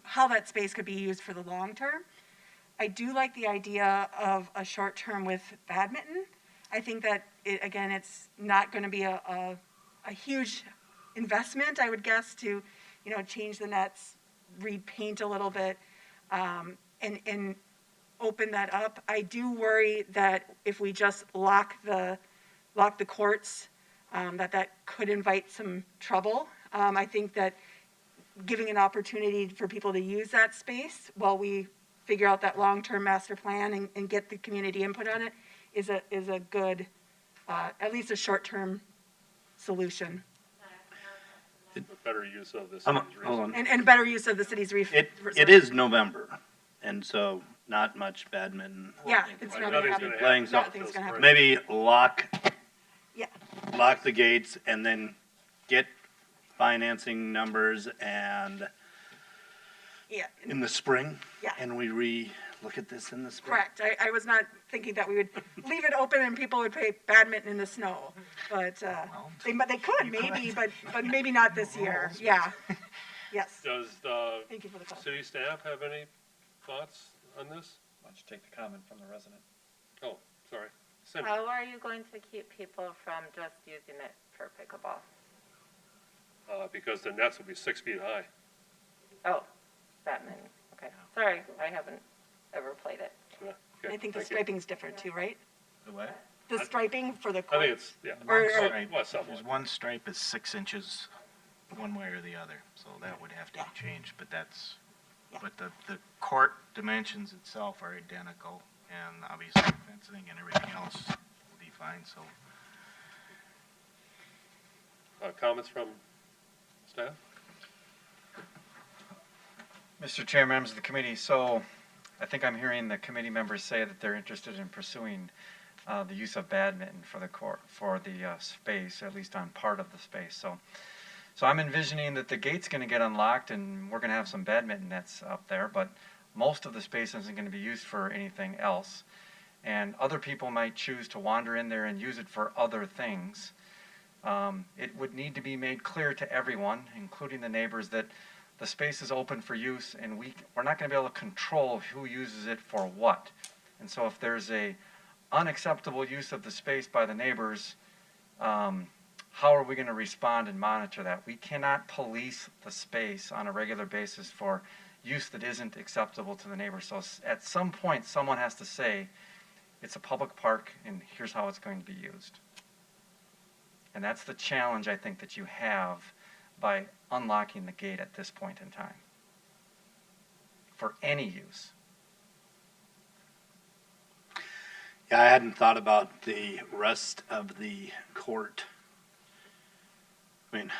how that space could be used for the long term. I do like the idea of a short term with badminton. I think that it's not going to be a huge investment, I would guess, to change the nets, repaint a little bit, and open that up. I do worry that if we just lock the courts, that could invite some trouble. I think that giving an opportunity for people to use that space while we figure out that long-term master plan and get the community input on it is a good, at least a short-term solution. A better use of this. Hold on. And better use of the city's It is November, and so not much badminton. Yeah, it's not going to Nothing's happen. gonna Playing, happen. so Nothing's gonna happen. maybe lock Yeah. the gates and then get financing numbers and Yeah. in the spring. Yeah. And we look at this in the spring. Correct. I was not thinking that we would leave it open and people would play badminton in the snow, but they could maybe, but maybe not this year. Yeah. Yes. Does Thank you for the question. city staff have any thoughts on this? Why don't you take the comment from the resident? Oh, sorry. Cindy. How are you going to keep people from just using it for pickleball? Because the nets will be 6 feet high. Oh, badminton. Okay. Sorry, I haven't ever played it. Yeah, I okay, think the thank you. striping's different too, right? The what? The striping for the I court. think it's, yeah. Or- Stripe. Well, somewhat. There's one stripe is 6 inches one way or the other, so that would have to be changed, but that's, Yeah. but the court dimensions itself are identical, and obviously fencing and everything else will be fine, so. Comments from staff? Mr. Chair, members of the committee, so I think I'm hearing the committee members say that they're interested in pursuing the use of badminton for the court, for the space, at least on part of the space. So I'm envisioning that the gate's going to get unlocked and we're going to have some badminton nets up there, but most of the space isn't going to be used for anything else. And other people might choose to wander in there and use it for other things. It would need to be made clear to everyone, including the neighbors, that the space is open for use, and we're not gonna be able to control who uses it for what. And so if there's a unacceptable use of the space by the neighbors, how are we gonna respond and monitor that? We cannot police the space on a regular basis for use that isn't acceptable to the neighbors. So at some point, someone has to say, it's a public park, and here's how it's going to be used. And that's the challenge, I think, that you have by unlocking the gate at this point in time for any use. Yeah, I hadn't thought about the rest of the court. I mean,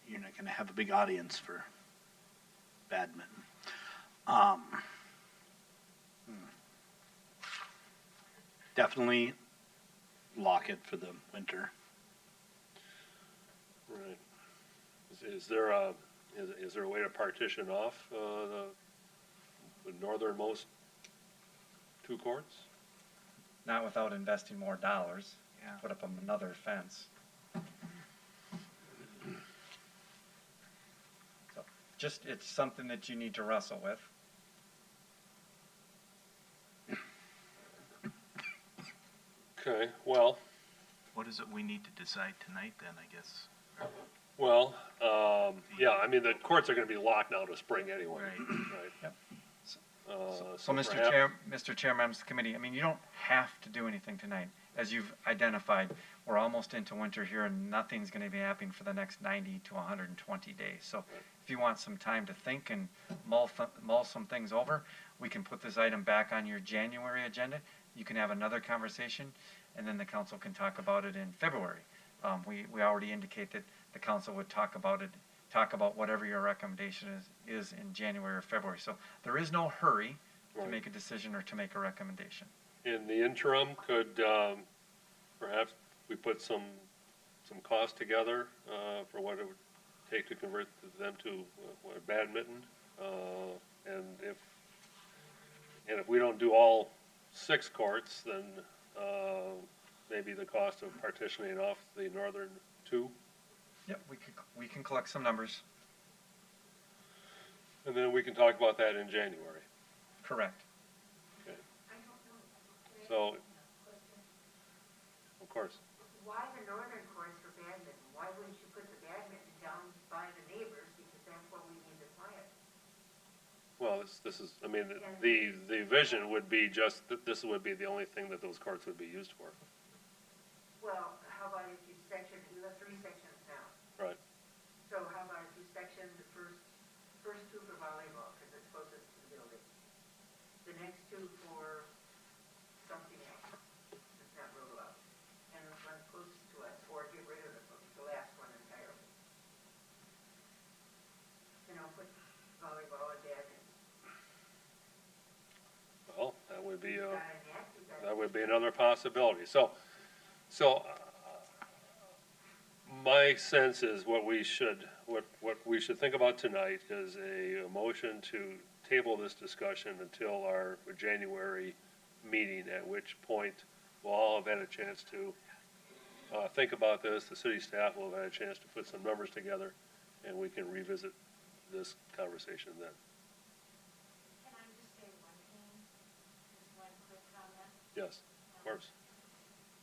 you're not going to have a big audience for badminton. Definitely lock it for the winter. Right. Is there a way to partition off the northernmost 2 courts? Not without investing more dollars. Yeah. Put up another fence. So just, it's something that you need to wrestle with. Okay, well, What is it we need to decide tonight then, I guess? well, yeah, I mean, the courts are gonna be locked now to spring anyway, Right. right? Yep. So Mr. perhaps- Chair, Mr. Chair, members of the committee, I mean, you don't have to do anything tonight. As you've identified, we're almost into winter here, and nothing's gonna be happening for the next 90 to 120 days. So if you want some time to think and mull some things over, we can put this item back on your January agenda. You can have another conversation, and then the council can talk about it in February. We already indicate that the council would talk about whatever your recommendation is in January or February. So there is no hurry to Right. make a decision or to make a recommendation. In the interim, could, perhaps we put some cost together, for what it would take to convert them to, badminton? And if we don't do all 6 courts, then, maybe the cost of partitioning off the northern 2? Yep, we can collect some numbers. And then we can talk about that in January. Correct. Okay. So, of course. Why the northern course for badminton? Why wouldn't you put the badminton down by the neighbors, because that's what we need to plan? Well, this is, I mean, the vision would be just that this would be the only thing that those courts would be used for. Well, how about if you section, you have 3 sections now. Right. So how about if you section the first 2 for volleyball, because it's closest to the building. The next 2 for something else, that's not real loud. And the one closest to us, or get rid of the last one entirely. You know, put volleyball and badminton. Well, that would be, Got a net, you got that would be another possibility. So, my sense is what we should think about tonight is a motion to table this discussion until our January meeting, at which point we'll all have had a chance to think about this. The city staff will have had a chance to put some numbers together, and we can revisit this conversation then. Can I just say one thing? Just one quick comment? Yes, of course.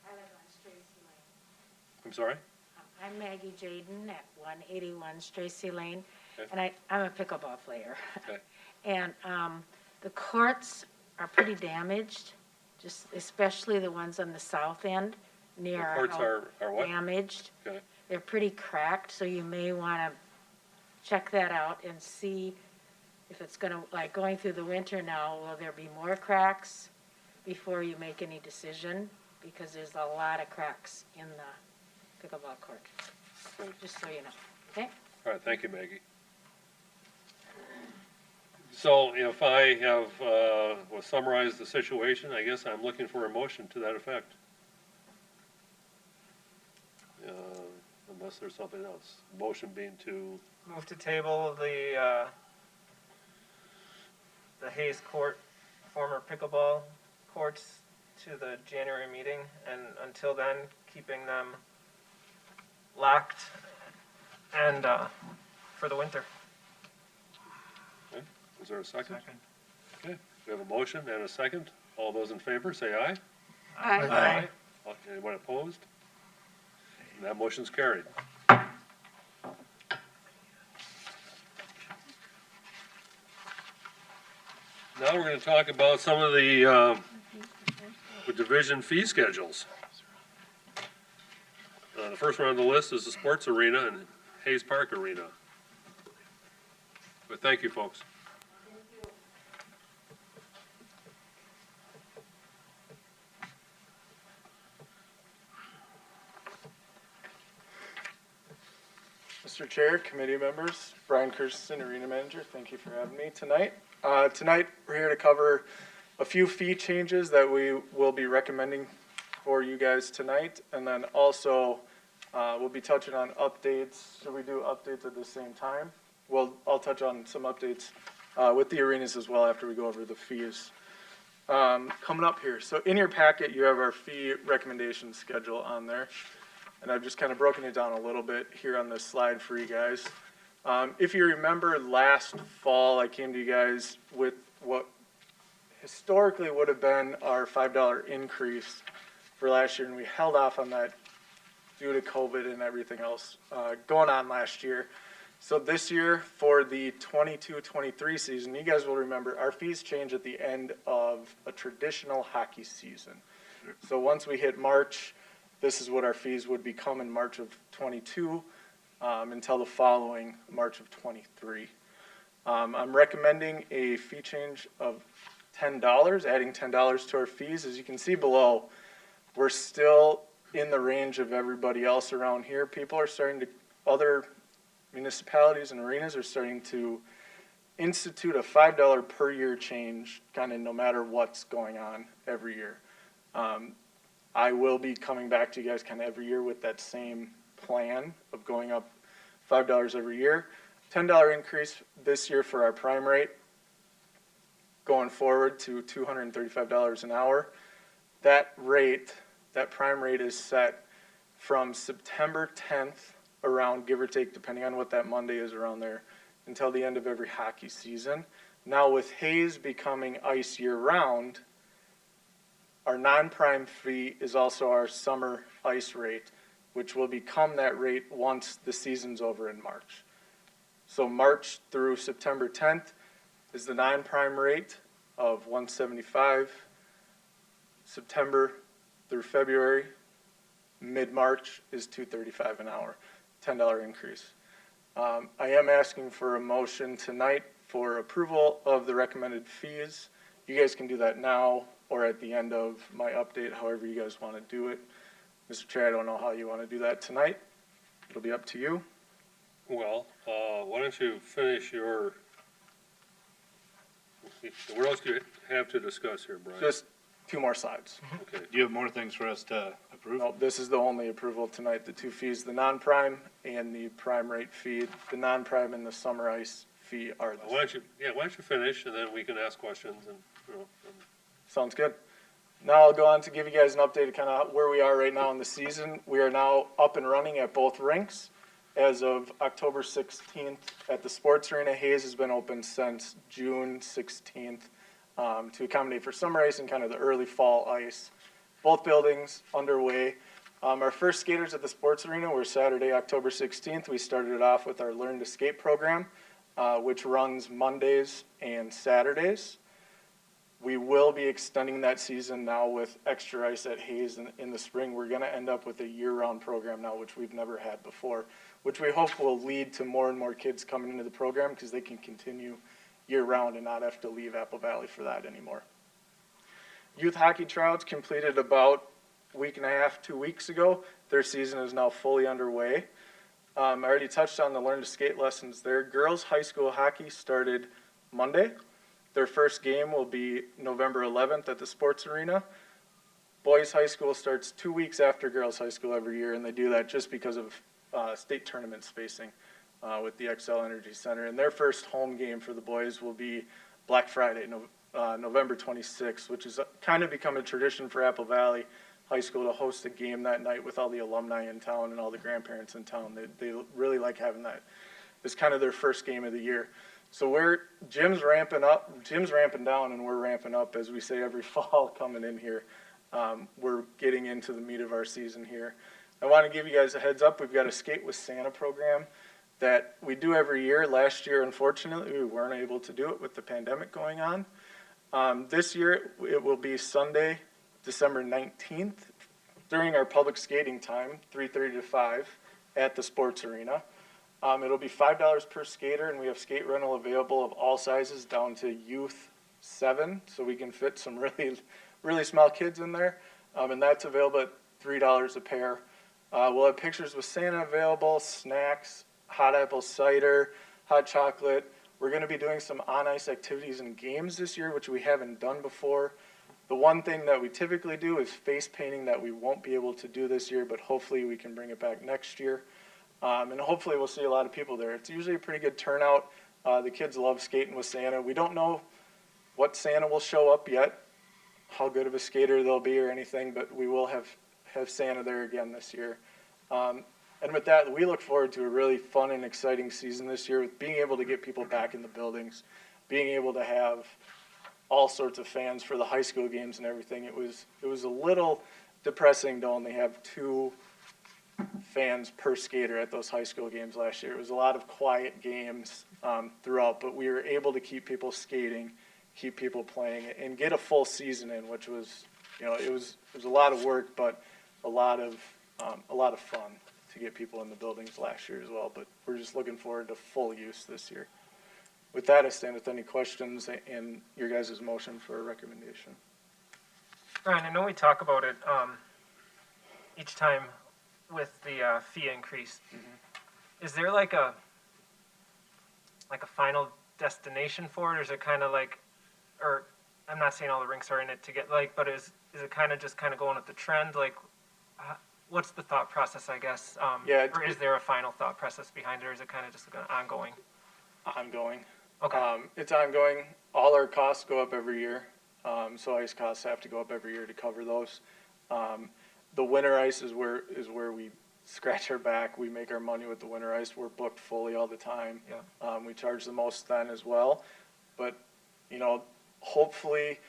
I live on Stracy Lane. I'm sorry? I'm Maggie Jaden at 181 Stracy Lane, Okay. and I'm a pickleball player. Okay. And the courts are pretty damaged, just especially the ones on the south end near The our courts house. are what? Damaged. Okay. They're pretty cracked, so you may want to check that out and see if it's going to, like going through the winter now, will there be more cracks before you make any decision? Because there's a lot of cracks in the pickleball court, Good. just so you know, okay? All right, thank you, Maggie. So if I have, summarized the situation, I guess I'm looking for a motion to that effect. Unless there's something else. Motion being to, Move to table the Hayes Court, former pickleball courts to the January meeting, and until then, keeping them locked and, for the winter. Is there a second? Okay, we have a motion and a second. All those in favor, say aye. Aye. Anyone opposed? And that motion's carried. Now we're going to talk about some of the division fee schedules. The first one on the list is the sports arena and Hayes Park Arena. But thank you, folks. Mr. Chair, committee members, Brian Kirsten, Arena Manager, thank you for having me tonight. Tonight, we're here to cover a few fee changes that we will be recommending for you guys tonight. And then also, we'll be touching on updates. Should we do updates at the same time? Well, I'll touch on some updates with the arenas as well after we go over the fees. Coming up here. So in your packet, you have our fee recommendation schedule on there. And I've just kind of broken it down a little bit here on this slide for you guys. If you remember last fall, I came to you guys with what historically would have been our $5 increase for last year, and we held off on that due to COVID and everything else going on last year. So this year, for the 22-23 season, you guys will remember our fees change at the end of a traditional hockey season. So once we hit March, this is what our fees would become in March of 22 until the following March of 23. I'm recommending a fee change of $10, adding $10 to our fees. As you can see below, we're still in the range of everybody else around here. People are starting to, other municipalities and arenas are starting to institute a $5 per year change, kind of no matter what's going on every year. I will be coming back to you guys kind of every year with that same plan of going up $5 every year. $10 increase this year for our prime rate, going forward to $235 an hour. That rate, that prime rate is set from September 10th around, give or take, depending on what that Monday is around there, until the end of every hockey season. Now with Hayes becoming ice year-round, our non-prime fee is also our summer ice rate, which will become that rate once the season's over in March. So March through September 10th is the non-prime rate of $175. September through February, mid-March is $235 an hour, $10 increase. I am asking for a motion tonight for approval of the recommended fees. You guys can do that now or at the end of my update, however you guys want to do it. Mr. Chair, I don't know how you want to do that tonight. It'll be up to you. Well, why don't you finish your, what else do you have to discuss here, Brian? Just 2 more slides. Okay. Do you have more things for us to approve? No, this is the only approval tonight, the 2 fees, the non-prime and the prime rate fee. The non-prime and the summer ice fee are the Why don't you finish, and then we can ask questions and, Sounds good. Now I'll go on to give you guys an update of kind of where we are right now in the season. We are now up and running at both rinks. As of October 16th at the sports arena, Hayes has been open since June 16th to accommodate for summer ice and kind of the early fall ice. Both buildings underway. Our first skaters at the sports arena were Saturday, October 16th. We started it off with our Learn to Skate program, which runs Mondays and Saturdays. We will be extending that season now with extra ice at Hayes in the spring. We're going to end up with a year-round program now, which we've never had before, which we hope will lead to more and more kids coming into the program because they can continue year-round and not have to leave Apple Valley for that anymore. Youth hockey tryouts completed about a week and a half, 2 weeks ago. Their season is now fully underway. I already touched on the Learn to Skate lessons there. Girls high school hockey started Monday. Their first game will be November 11th at the sports arena. Boys high school starts 2 weeks after girls high school every year, and they do that just because of state tournament spacing with the XL Energy Center. And their first home game for the boys will be Black Friday, November 26th, which has kind of become a tradition for Apple Valley High School to host a game that night with all the alumni in town and all the grandparents in town. They really like having that. It's kind of their first game of the year. So Jim's ramping down, and we're ramping up, as we say every fall coming in here. We're getting into the meat of our season here. I want to give you guys a heads up. We've got a Skate with Santa program that we do every year. Last year, unfortunately, we weren't able to do it with the pandemic going on. This year, it will be Sunday, December 19th, during our public skating time, 3:30 to 5, at the sports arena. It'll be $5 per skater, and we have skate rental available of all sizes down to youth 7, so we can fit some really small kids in there. And that's available at $3 a pair. We'll have pictures with Santa available, snacks, hot apple cider, hot chocolate. We're going to be doing some on-ice activities and games this year, which we haven't done before. The one thing that we typically do is face painting that we won't be able to do this year, but hopefully we can bring it back next year. And hopefully we'll see a lot of people there. It's usually a pretty good turnout. The kids love skating with Santa. We don't know what Santa will show up yet, how good of a skater they'll be or anything, but we will have Santa there again this year. And with that, we look forward to a really fun and exciting season this year with being able to get people back in the buildings, being able to have all sorts of fans for the high school games and everything. It was a little depressing to only have 2 fans per skater at those high school games last year. It was a lot of quiet games throughout, but we were able to keep people skating, keep people playing, and get a full season in, which was, it was a lot of work, but a lot of fun to get people in the buildings last year as well. But we're just looking forward to full use this year. With that, I stand with any questions and your guys' motion for a recommendation. Brian, I know we talk about it each time with the fee increase. Is there like a final destination for it, or is it kind of like, or I'm not saying all the rinks are in it to get but is it kind of just going with the trend? Like, what's the thought process, I guess? Or is there a final thought process behind it, or is it kind of just ongoing? Ongoing. Okay. It's ongoing. All our costs go up every year. So ice costs have to go up every year to cover those. The winter ice is where we scratch our back. We make our money with the winter ice. We're booked fully all the time. Yeah. We charge the most then as well. But, hopefully,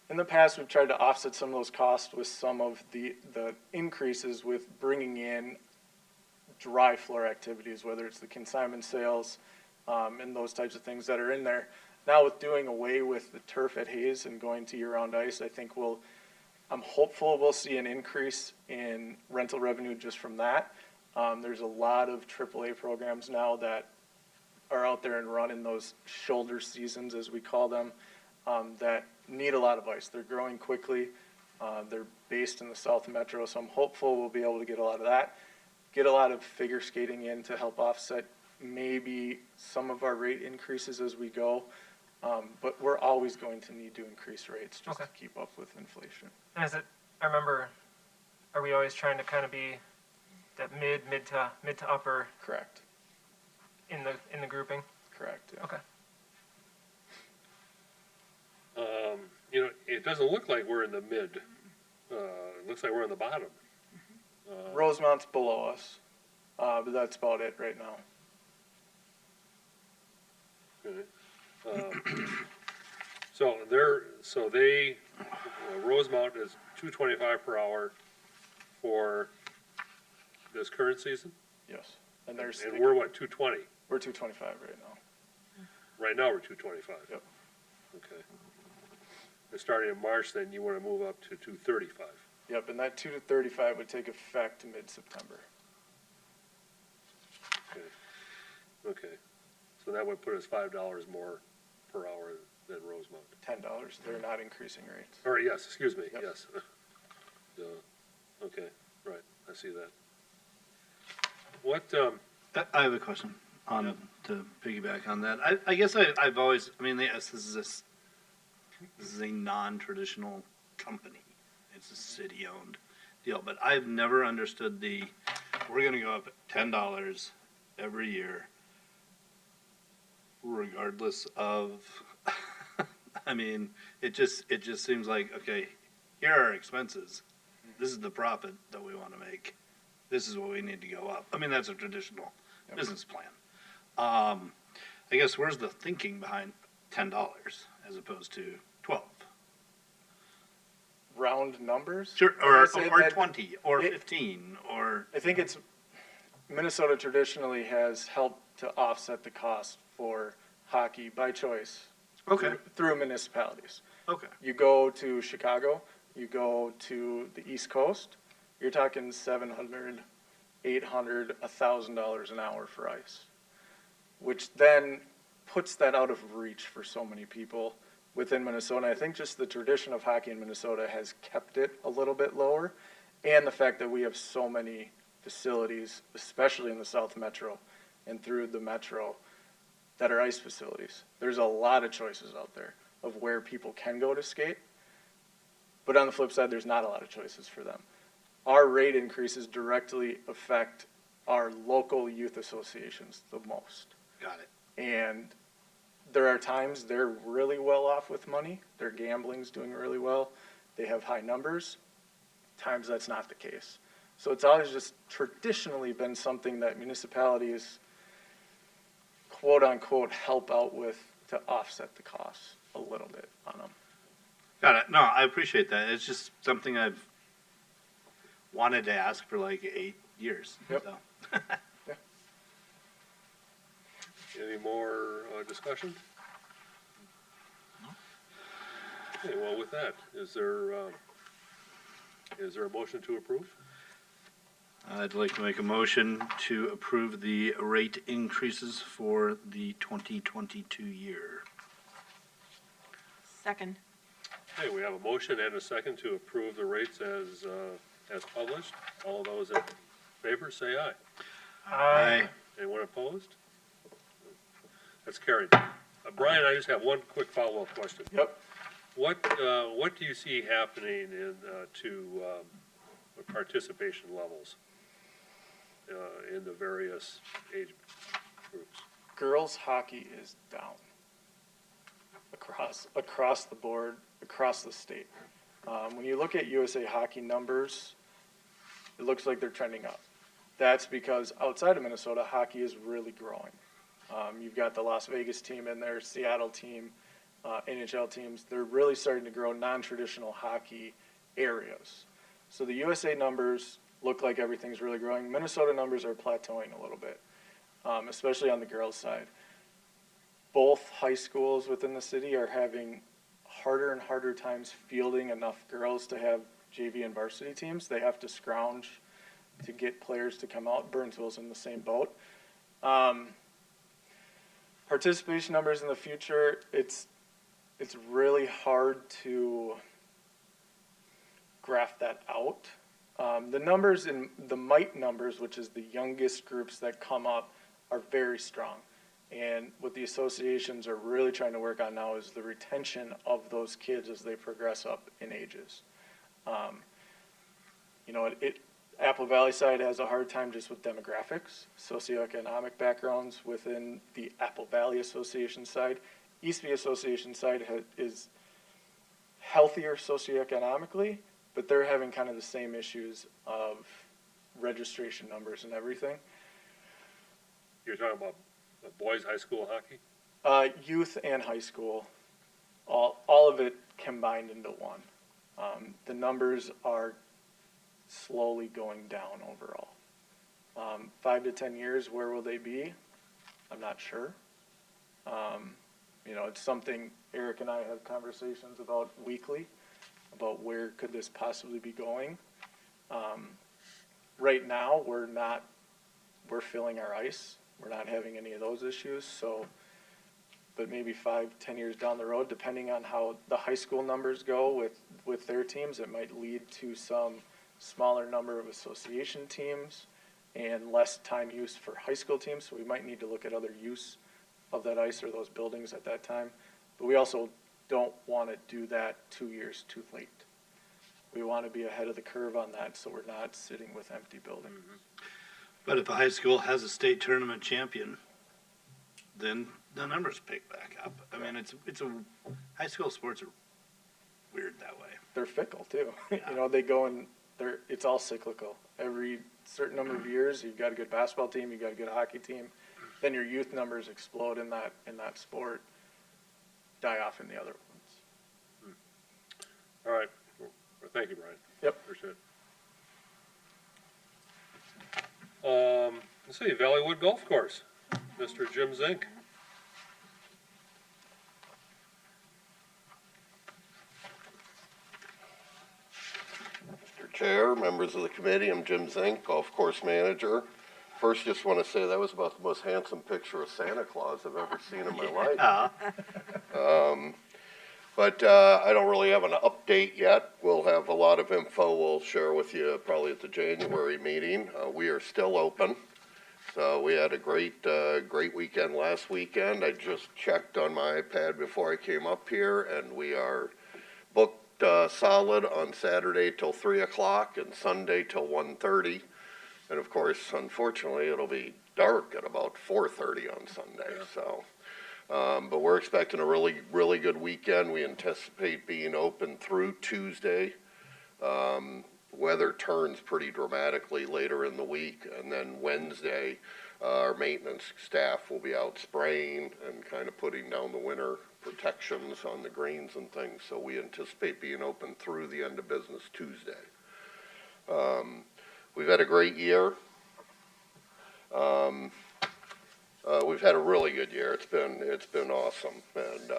in the past we've tried to offset some of those costs with some of the increases with bringing in dry floor activities, whether it's the consignment sales and those types of things that are in there. Now with doing away with the turf at Hayes and going to year-round ice, I think I'm hopeful we'll see an increase in rental revenue just from that. There's a lot of AAA programs now that are out there and running those shoulder seasons, as we call them, that need a lot of ice. They're growing quickly. They're based in the South Metro, so I'm hopeful we'll be able to get a lot of that. Get a lot of figure skating in to help offset maybe some of our rate increases as we go. But we're always going to need to increase rates just to keep up with inflation. And I remember, are we always trying to kind of be that mid to upper? Correct. In the grouping? Correct, yeah. Okay. It doesn't look like we're in the mid. It looks like we're in the bottom. Rosemont's below us, but that's about it right now. Okay. Rosemount is $2.25 per hour for this current season, Yes. And we're what, $2.20? We're $2.25 right now. Right now we're $2.25. Yep. Okay. And starting in March, then you want to move up to $2.35. Yep, and that 2 to 35 would take effect mid-September. Okay. So that would put us $5 more per hour than Rosemount. $10. They're not increasing rates. Or yes, excuse me. Yep. Yes. Okay. Right. I see that. What? I have a question to piggyback on that. I guess I've always, yes, this is a non-traditional company. It's a city-owned deal, but I've never understood we're going to go up $10 every year, regardless of. It just seems like, okay, here are our expenses. This is the profit that we want to make. This is what we need to go up. That's a traditional business plan. I guess where's the thinking behind $10 as opposed to 12? Round numbers? Sure, Like I said, or that 20, or 15, or I think it's, Minnesota traditionally has helped to offset the cost for hockey by choice. Okay. Through municipalities. okay. You go to Chicago, you go to the East Coast, you're talking $700, $800, $1,000 an hour for ice, which then puts that out of reach for so many people within Minnesota. I think just the tradition of hockey in Minnesota has kept it a little bit lower, and the fact that we have so many facilities, especially in the South Metro and through the Metro, that are ice facilities. There's a lot of choices out there of where people can go to skate, but on the flip side, there's not a lot of choices for them. Our rate increases directly affect our local youth associations the most. Got it. And there are times they're really well off with money. Their gambling's doing really well. They have high numbers. Times that's not the case. So it's always just traditionally been something that municipalities, quote unquote, help out with to offset the costs a little bit on them. Got it. No, I appreciate that. It's just something I've wanted to ask for like 8 years. Yep. So. Any more discussion? Okay, well, with that, is there a motion to approve? I'd like to make a motion to approve the rate increases for the 2022 year. Second. Okay, we have a motion and a second to approve the rates as published. All those in favor, say aye. Aye. Anyone opposed? That's carried. Brian, I just have one quick follow-up question. Yep. What do you see happening to participation levels in the various age groups? Girls hockey is down across the board, across the state. When you look at USA Hockey numbers, it looks like they're trending up. That's because outside of Minnesota, hockey is really growing. You've got the Las Vegas team in there, Seattle team, NHL teams. They're really starting to grow non-traditional hockey areas. So the USA numbers look like everything's really growing. Minnesota numbers are plateauing a little bit, especially on the girls' side. Both high schools within the city are having harder and harder times fielding enough girls to have JV and varsity teams. They have to scrounge to get players to come out. Burnsville's in the same boat. Participation numbers in the future, it's really hard to graph that out. The numbers in the MITE numbers, which is the youngest groups that come up, are very strong. And what the associations are really trying to work on now is the retention of those kids as they progress up in ages. Apple Valley side has a hard time just with demographics, socioeconomic backgrounds within the Apple Valley Association side. Eastview Association side is healthier socioeconomically, but they're having kind of the same issues of registration numbers and everything. You're talking about boys high school hockey? Youth and high school, all of it combined into one. The numbers are slowly going down overall. 5 to 10 years, where will they be? I'm not sure. It's something Eric and I have conversations about weekly, about where could this possibly be going. Right now, we're filling our ice. We're not having any of those issues, but maybe 5, 10 years down the road, depending on how the high school numbers go with their teams, it might lead to some smaller number of association teams and less time use for high school teams. So we might need to look at other use of that ice or those buildings at that time. But we also don't want to do that 2 years too late. We want to be ahead of the curve on that so we're not sitting with empty buildings. Mm-hmm. But if a high school has a state tournament champion, then the numbers pick back up. I mean, high school sports are weird that way. They're fickle too. Yeah. They go and it's all cyclical. Every certain number of years, you've got a good basketball team, you've got a good hockey team, then your youth numbers explode in that sport, die off in the other ones. All right. Well, thank you, Brian. Yep. Appreciate it. Let's see, Valleywood Golf Course, Mr. Jim Zink. Mr. Chair, members of the committee, I'm Jim Zink, golf course manager. First, just want to say that was about the most handsome picture of Santa Claus I've ever seen in my life. But I don't really have an update yet. We'll have a lot of info we'll share with you probably at the January meeting. We are still open. So we had a great weekend last weekend. I just checked on my iPad before I came up here, and we are booked solid on Saturday till 3 o'clock and Sunday till 1:30. And of course, unfortunately, it'll be dark at about 4:30 on Sunday. Yeah. So, but we're expecting a really good weekend. We anticipate being open through Tuesday. Weather turns pretty dramatically later in the week, and then Wednesday, our maintenance staff will be out spraying and kind of putting down the winter protections on the greens and things. So we anticipate being open through the end of business Tuesday. We've had a great year. We've had a really good year. It's been awesome, and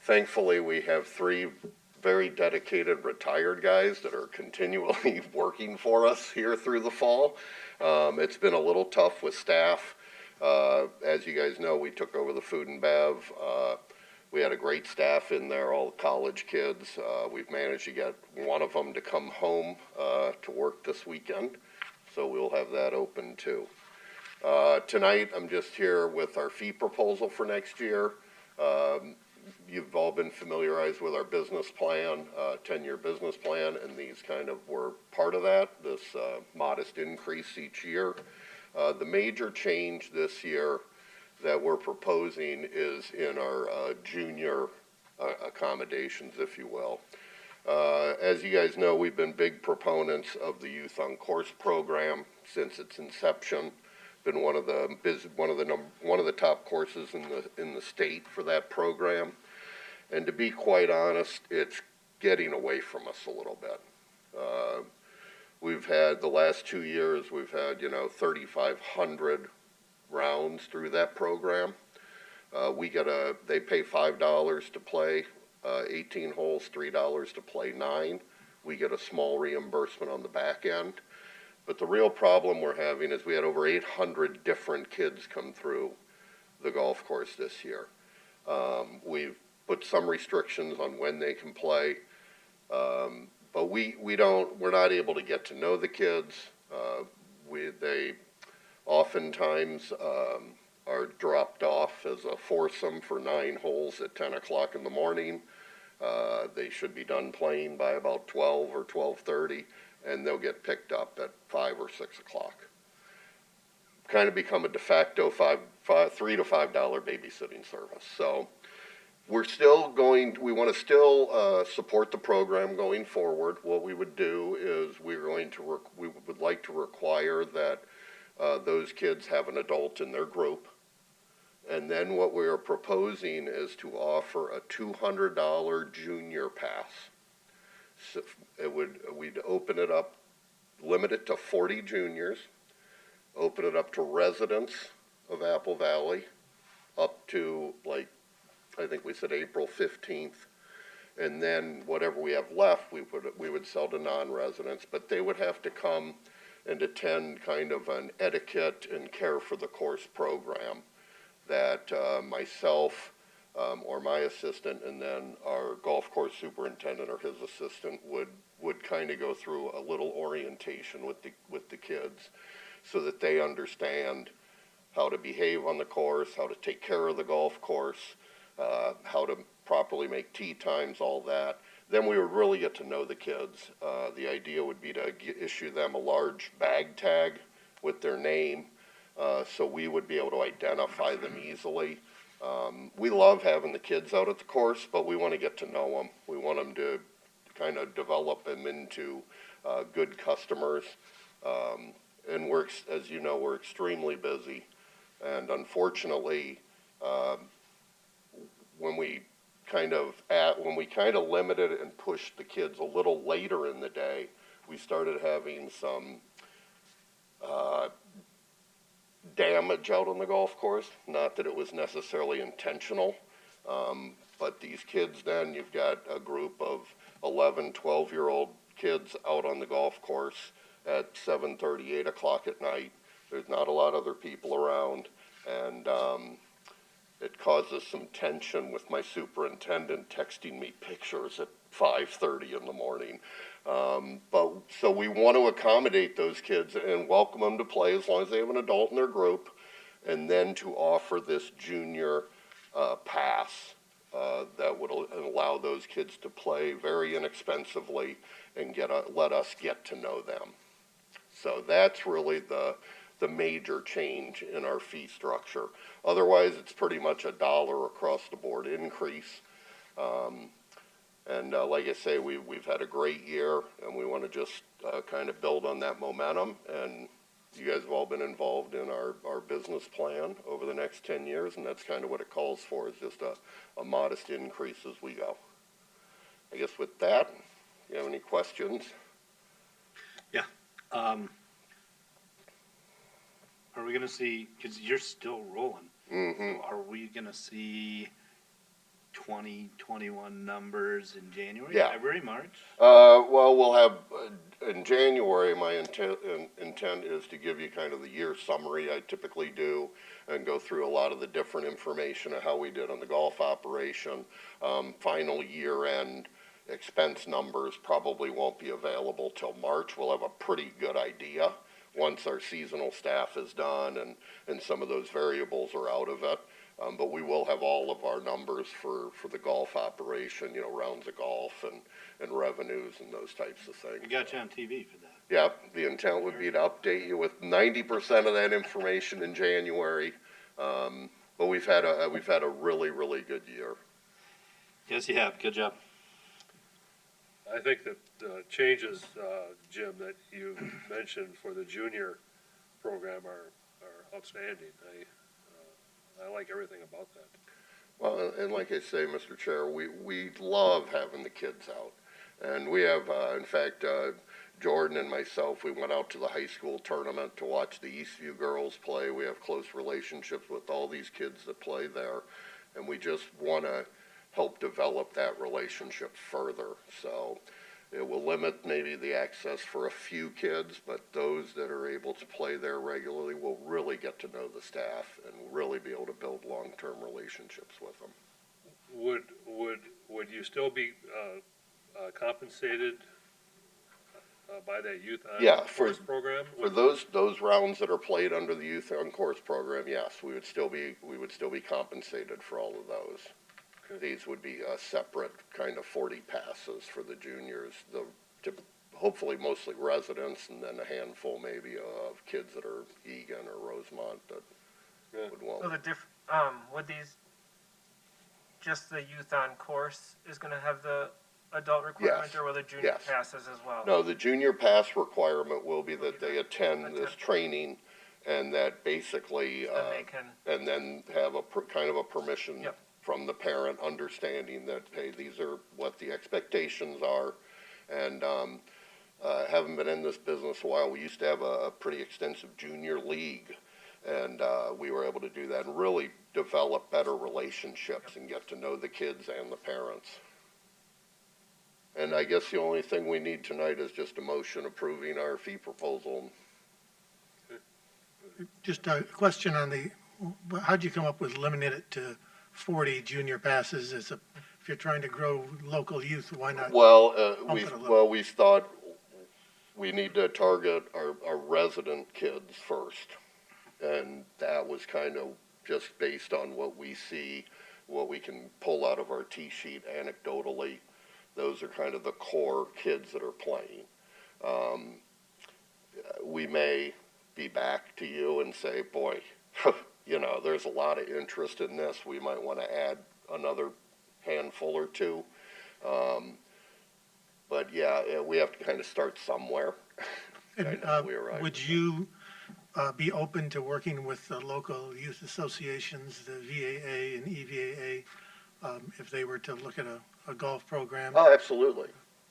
thankfully we have 3 very dedicated retired guys that are continually working for us here through the fall. It's been a little tough with staff. As you guys know, we took over the food and bev. We had a great staff in there, all the college kids. We've managed to get one of them to come home to work this weekend, so we'll have that open too. Tonight, I'm just here with our fee proposal for next year. You've all been familiarized with our business plan, 10-year business plan, and these kind of were part of that, this modest increase each year. The major change this year that we're proposing is in our junior accommodations, if you will. As you guys know, we've been big proponents of the Youth on Course program since its inception. Been one of the top courses in the state for that program. And to be quite honest, it's getting away from us a little bit. We've had, the last 2 years, we've had, 3,500 rounds through that program. They pay $5 to play 18 holes, $3 to play 9. We get a small reimbursement on the back end. But the real problem we're having is we had over 800 different kids come through the golf course this year. We've put some restrictions on when they can play, but we're not able to get to know the kids. They oftentimes are dropped off as a foursome for 9 holes at 10 o'clock in the morning. They should be done playing by about 12 or 12:30, and they'll get picked up at 5 or 6 o'clock. Kind of become a de facto $3 to $5 babysitting service. So we want to still support the program going forward. What we would do is we would like to require that those kids have an adult in their group. And then what we are proposing is to offer a $200 junior pass. So we'd open it up, limit it to 40 juniors, open it up to residents of Apple Valley up to, I think we said April 15th. And then whatever we have left, we would sell to non-residents, but they would have to come and attend kind of an etiquette and care for the course program that myself or my assistant and then our golf course superintendent or his assistant would kind of go through a little orientation with the kids so that they understand how to behave on the course, how to take care of the golf course, how to properly make tee times, all that. Then we would really get to know the kids. The idea would be to issue them a large bag tag with their name, so we would be able to identify them easily. We love having the kids out at the course, but we want to get to know them. We want them to kind of develop them into good customers. And as you know, we're extremely busy. And unfortunately, when we kind of limited and pushed the kids a little later in the day, we started having some damage out on the golf course. Not that it was necessarily intentional, but these kids, then you've got a group of 11, 12-year-old kids out on the golf course at 7:30, 8 o'clock at night. There's not a lot of other people around, and it causes some tension with my superintendent texting me pictures at 5:30 in the morning. But so we want to accommodate those kids and welcome them to play as long as they have an adult in their group, and then to offer this junior pass that would allow those kids to play very inexpensively and let us get to know them. So that's really the major change in our fee structure. Otherwise, it's pretty much $1 across the board increase. And like I say, we've had a great year, and we want to just kind of build on that momentum. And you guys have all been involved in our business plan over the next 10 years, and that's kind of what it calls for, is just a modest increase as we go. I guess with that, you have any questions? Yeah. Are we going to see, because you're still rolling, Mm-hmm. so are we going to see 2021 numbers in January, Yeah. February, March? Well, we'll have, in January, my intent is to give you kind of the year summary I typically do and go through a lot of the different information of how we did on the golf operation. Final year-end expense numbers probably won't be available till March. We'll have a pretty good idea once our seasonal staff is done and some of those variables are out of it. But we will have all of our numbers for the golf operation, rounds of golf and revenues and those types of things. We got you on TV for that. Yep, the intent would be to update you with 90% of that information in January. But we've had a really, really good year. Yes, you have. Good job. I think that the changes, Jim, that you mentioned for the junior program are outstanding. I like everything about that. Well, and like I say, Mr. Chair, we love having the kids out. And we have, in fact, Jordan and myself, we went out to the high school tournament to watch the Eastview girls play. We have close relationships with all these kids that play there. And we just want to help develop that relationship further. So it will limit maybe the access for a few kids, but those that are able to play there regularly will really get to know the staff and really be able to build long-term relationships with them. Would you still be compensated by that youth on course program? For those rounds that are played under the youth on course program, yes, we would still be compensated for all of those. These would be separate kind of 40 passes for the juniors, hopefully mostly residents, and then a handful maybe of kids that are Egan or Rosemont that would want. So would these, just the youth on course is going to have the adult requirement, Yes. or will the junior Yes. passes as well? No, the junior pass requirement will be that they attend this training and that basically, and then have kind of a permission from the parent, understanding that, hey, these are what the expectations are. And haven't been in this business a while. We used to have a pretty extensive junior league, and we were able to do that and really develop better relationships and get to know the kids and the parents. And I guess the only thing we need tonight is just a motion approving our fee proposal. Just a question on how'd you come up with limiting it to 40 junior passes if you're trying to grow local youth, why not? Well, we thought we need to target our resident kids first. And that was kind of just based on what we see, what we can pull out of our tee sheet anecdotally. Those are kind of the core kids that are playing. We may be back to you and say, boy, there's a lot of interest in this. We might want to add another handful or two. But yeah, we have to kind of start somewhere. Would you be open to working with the local youth associations, the VAA and EVAA, if they were to look at a golf program? Oh, absolutely.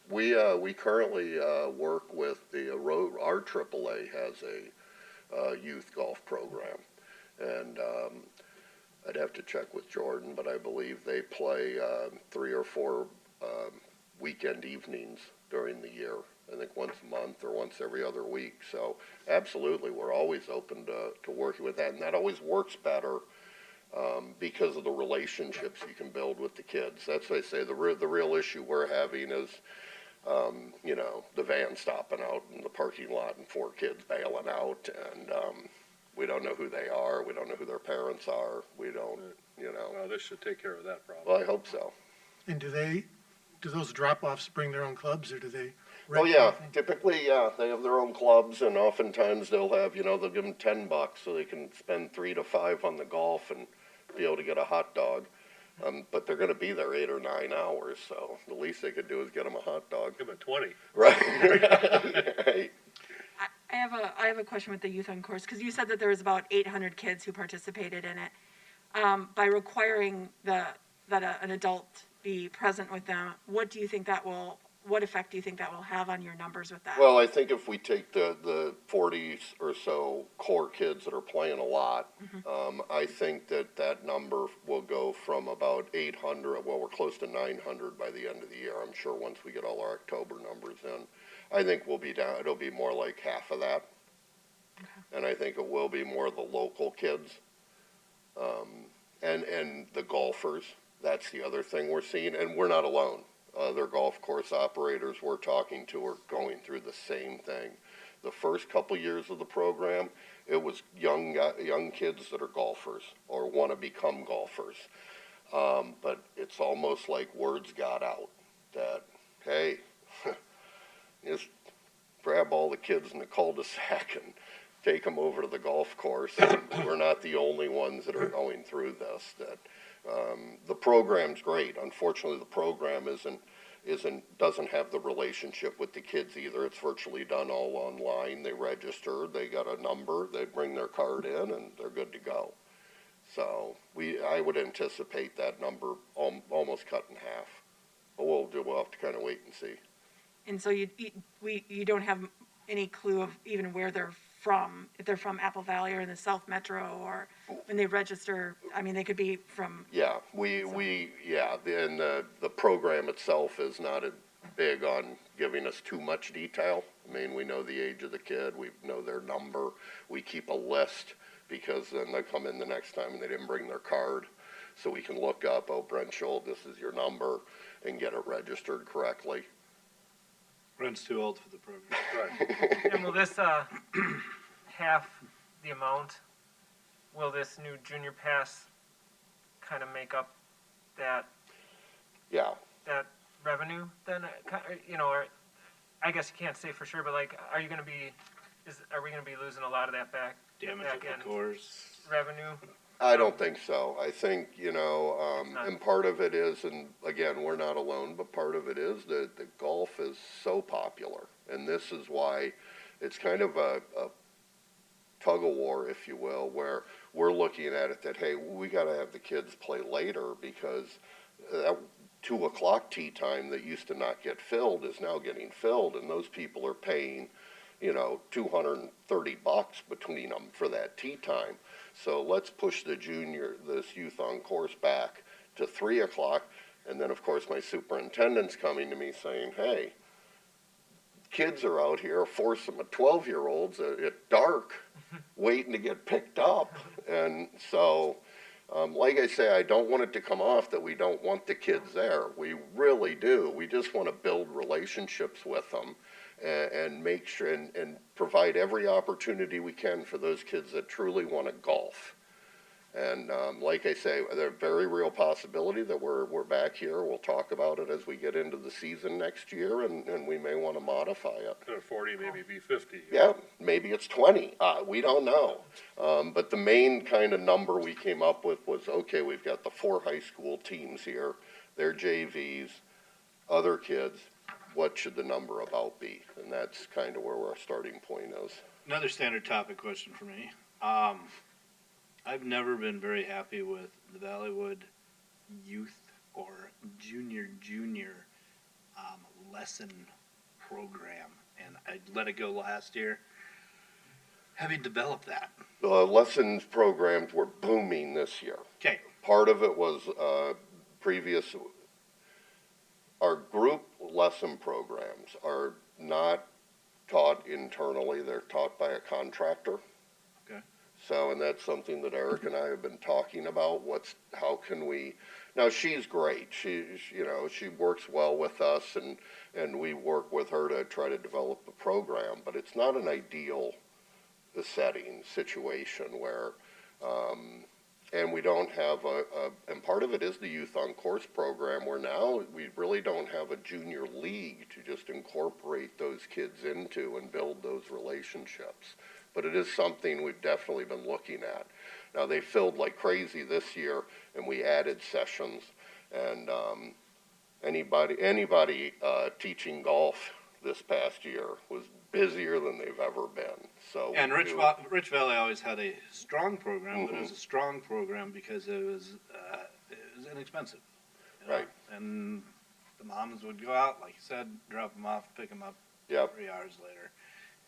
We currently work with our AAA has a youth golf program, and I'd have to check with Jordan, but I believe they play 3 or 4 weekend evenings during the year. I think once a month or once every other week. So absolutely, we're always open to working with that, and that always works better because of the relationships you can build with the kids. That's what I say. The real issue we're having is, you know, the van stopping out in the parking lot and 4 kids bailing out, and we don't know who they are. We don't know who their parents are. We don't, you know. Well, this should take care of that problem. Well, I hope so. And do those drop-offs bring their own clubs, or do they Oh, rent yeah. anything? Typically, yeah, they have their own clubs, and oftentimes they'll have, you know, they'll give them $10 so they can spend 3 to 5 on the golf and be able to get a hot dog. But they're going to be there 8 or 9 hours, so the least they could do is get them a hot dog. Give them 20. Right. Right. I have a question with the youth on course, because you said that there was about 800 kids who participated in it. By requiring that an adult be present with them, what effect do you think that will have on your numbers with that? Well, I think if we take the 40 or so core kids that are playing a lot, I think that number will go from about 800, well, we're close to 900 by the end of the year. I'm sure once we get all our October numbers in, I think we'll be down, it'll be more like half of that. Okay. And I think it will be more the local kids and the golfers. That's the other thing we're seeing, and we're not alone. Other golf course operators we're talking to are going through the same thing. The first couple years of the program, it was young kids that are golfers or want to become golfers. But it's almost like words got out that, hey, just grab all the kids in the cul-de-sac and take them over to the golf course. And we're not the only ones that are going through this. That the program's great. Unfortunately, the program doesn't have the relationship with the kids either. It's virtually done all online. They register, they got a number, they bring their card in, and they're good to go. So I would anticipate that number almost cut in half. But we'll have to kind of wait and see. And so you don't have any clue of even where they're from, if they're from Apple Valley or in the South Metro, or when they register, I mean, they could be from. Yeah, and the program itself is not big on giving us too much detail. I mean, we know the age of the kid, we know their number, we keep a list, because then they come in the next time and they didn't bring their card, so we can look up, oh, Brent Scholl, this is your number, and get it registered correctly. Brent's too old for the program. Right. And will this half the amount, will this new junior pass kind of make up that revenue then? You know, or I guess you can't say for sure, but like, are we going to be losing a lot of that back Damage of the course. revenue? I don't think so. I think, you know, and part of it is, and again, we're not alone, but part of it is that the golf is so popular. And this is why it's kind of a tug of war, if you will, where we're looking at it that, hey, we got to have the kids play later, because that 2 o'clock tee time that used to not get filled is now getting filled, and those people are paying, you know, $230 between them for that tee time. So let's push this youth on course back to 3 o'clock. And then, of course, my superintendent's coming to me saying, hey, kids are out here, force them at 12-year-olds at dark, waiting to get picked up. And so, like I say, I don't want it to come off that we don't want the kids there. We really do. We just want to build relationships with them and make sure and provide every opportunity we can for those kids that truly want to golf. And like I say, there's a very real possibility that we're back here. We'll talk about it as we get into the season next year, and we may want to modify it. 40, maybe be 50. Yeah, maybe it's 20. We don't know. But the main kind of number we came up with was, okay, we've got the 4 high school teams here. They're JVs, other kids. What should the number about be? And that's kind of where our starting point is. Another standard topic question for me. I've never been very happy with the Valleywood youth or junior lesson program, and I let it go last year. Have you developed that? The lessons programs were booming this year. Okay. Part of it was our group lesson programs are not taught internally, they're taught by a contractor. Okay. So, and that's something that Eric and I have been talking about, how can we, now she's great, she works well with us and we work with her to try to develop the program, but it's not an ideal situation where, and we don't have and part of it is the Youth on Course program, where now we really don't have a junior league to just incorporate those kids into and build those relationships. But it is something we've definitely been looking at. Now, they filled like crazy this year, and we added sessions, and anybody teaching golf this past year was busier than they've ever been. So, and Rich Valley always had a strong program, but it was a strong program because it was inexpensive. Right. And the moms would go out, like you said, drop them off, pick them up 3 hours later,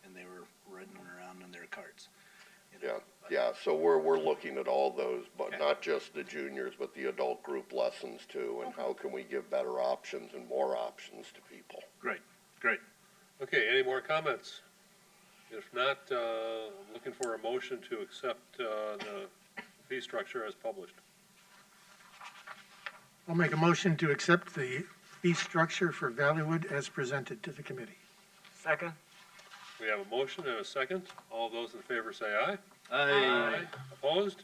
and they were riding around in their carts. Yeah. So we're looking at all those, but not just the juniors, but the adult group lessons too, and how can we give better options and more options to people. Great. Okay, any more comments? If not, I'm looking for a motion to accept the fee structure as published. I'll make a motion to accept the fee structure for Valleywood as presented to the committee. Second. We have a motion and a second. All those in favor say aye. Aye. Opposed?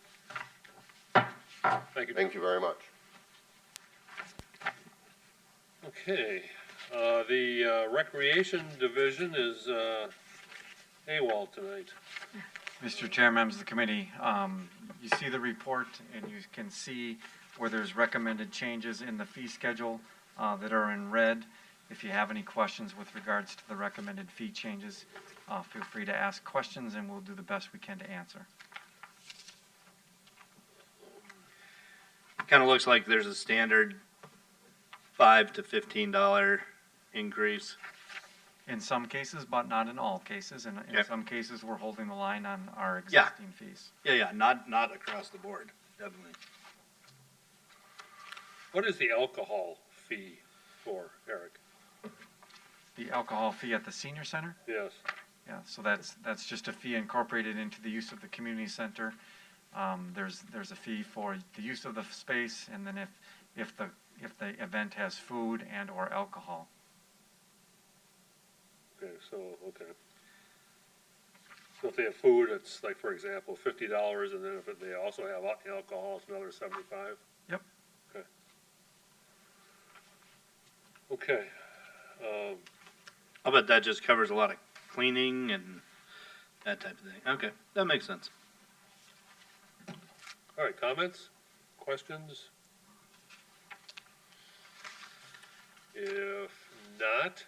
Thank you. Thank you very much. Okay, the Recreation Division is AWOL tonight. Mr. Chair, members of the committee, you see the report and you can see where there's recommended changes in the fee schedule that are in red. If you have any questions with regards to the recommended fee changes, feel free to ask questions and we'll do the best we can to answer. Kind of looks like there's a standard $5 to $15 increase. In some cases, but not in all cases. And in some cases, we're holding the line on our existing fees. Yeah, not across the board, definitely. What is the alcohol fee for, Eric? The alcohol fee at the senior center? Yes. Yeah, so that's just a fee incorporated into the use of the community center. There's a fee for the use of the space, and then if the event has food and or alcohol. Okay. So if they have food, it's like, for example, $50, and then if they also have alcohol, it's another $75. Yep. Okay. I'll bet that just covers a lot of cleaning and that type of thing. Okay, that makes sense. All right, comments, questions? If not,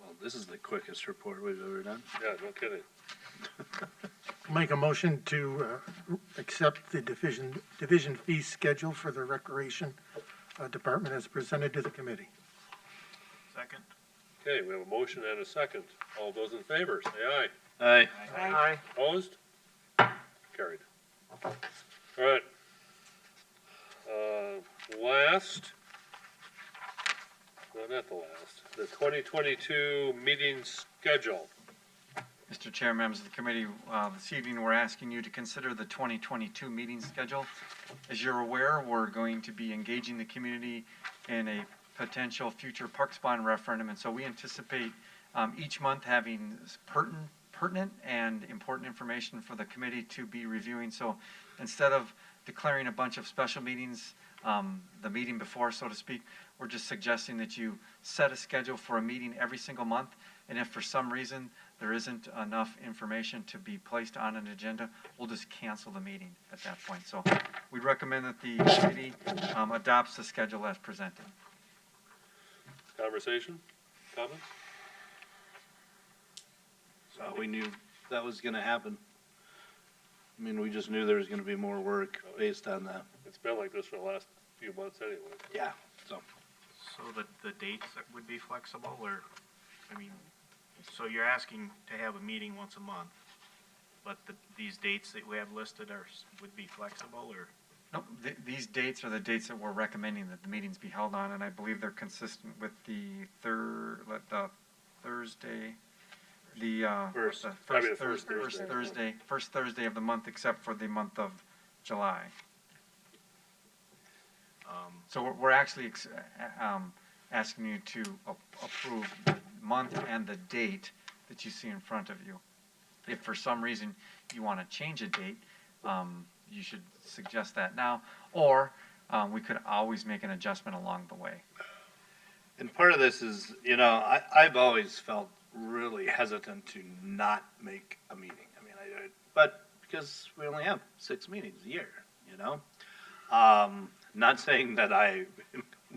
Well, this is the quickest report we've ever done. yeah, no kidding. Make a motion to accept the division fee schedule for the Recreation Department as presented to the committee. Second. Okay, we have a motion and a second. All those in favor, say aye. Aye. Aye. Opposed? Carried. All right. Last, no, not the last, the 2022 meeting schedule. Mr. Chair, members of the committee, this evening we're asking you to consider the 2022 meeting schedule. As you're aware, we're going to be engaging the community in a potential future parks bond referendum, and so we anticipate each month having pertinent and important information for the committee to be reviewing. So instead of declaring a bunch of special meetings the meeting before, so to speak, we're just suggesting that you set a schedule for a meeting every single month, and if for some reason there isn't enough information to be placed on an agenda, we'll just cancel the meeting at that point. So we'd recommend that the committee adopts the schedule as presented. Conversation? Comments? We knew that was gonna happen. I mean, we just knew there was gonna be more work based on that. It's been like this for the last few months anyway. Yeah, so. So the dates that would be flexible, or, I mean, so you're asking to have a meeting once a month, but these dates that we have listed would be flexible, or? No, these dates are the dates that we're recommending that the meetings be held on, and I believe they're consistent with the Thursday, first Thursday of the month, except for the month of July. So we're actually asking you to approve the month and the date that you see in front of you. If for some reason you want to change a date, you should suggest that now, or we could always make an adjustment along the way. And part of this is, you know, I've always felt really hesitant to not make a meeting. I mean, but because we only have 6 meetings a year, you know? Not saying that I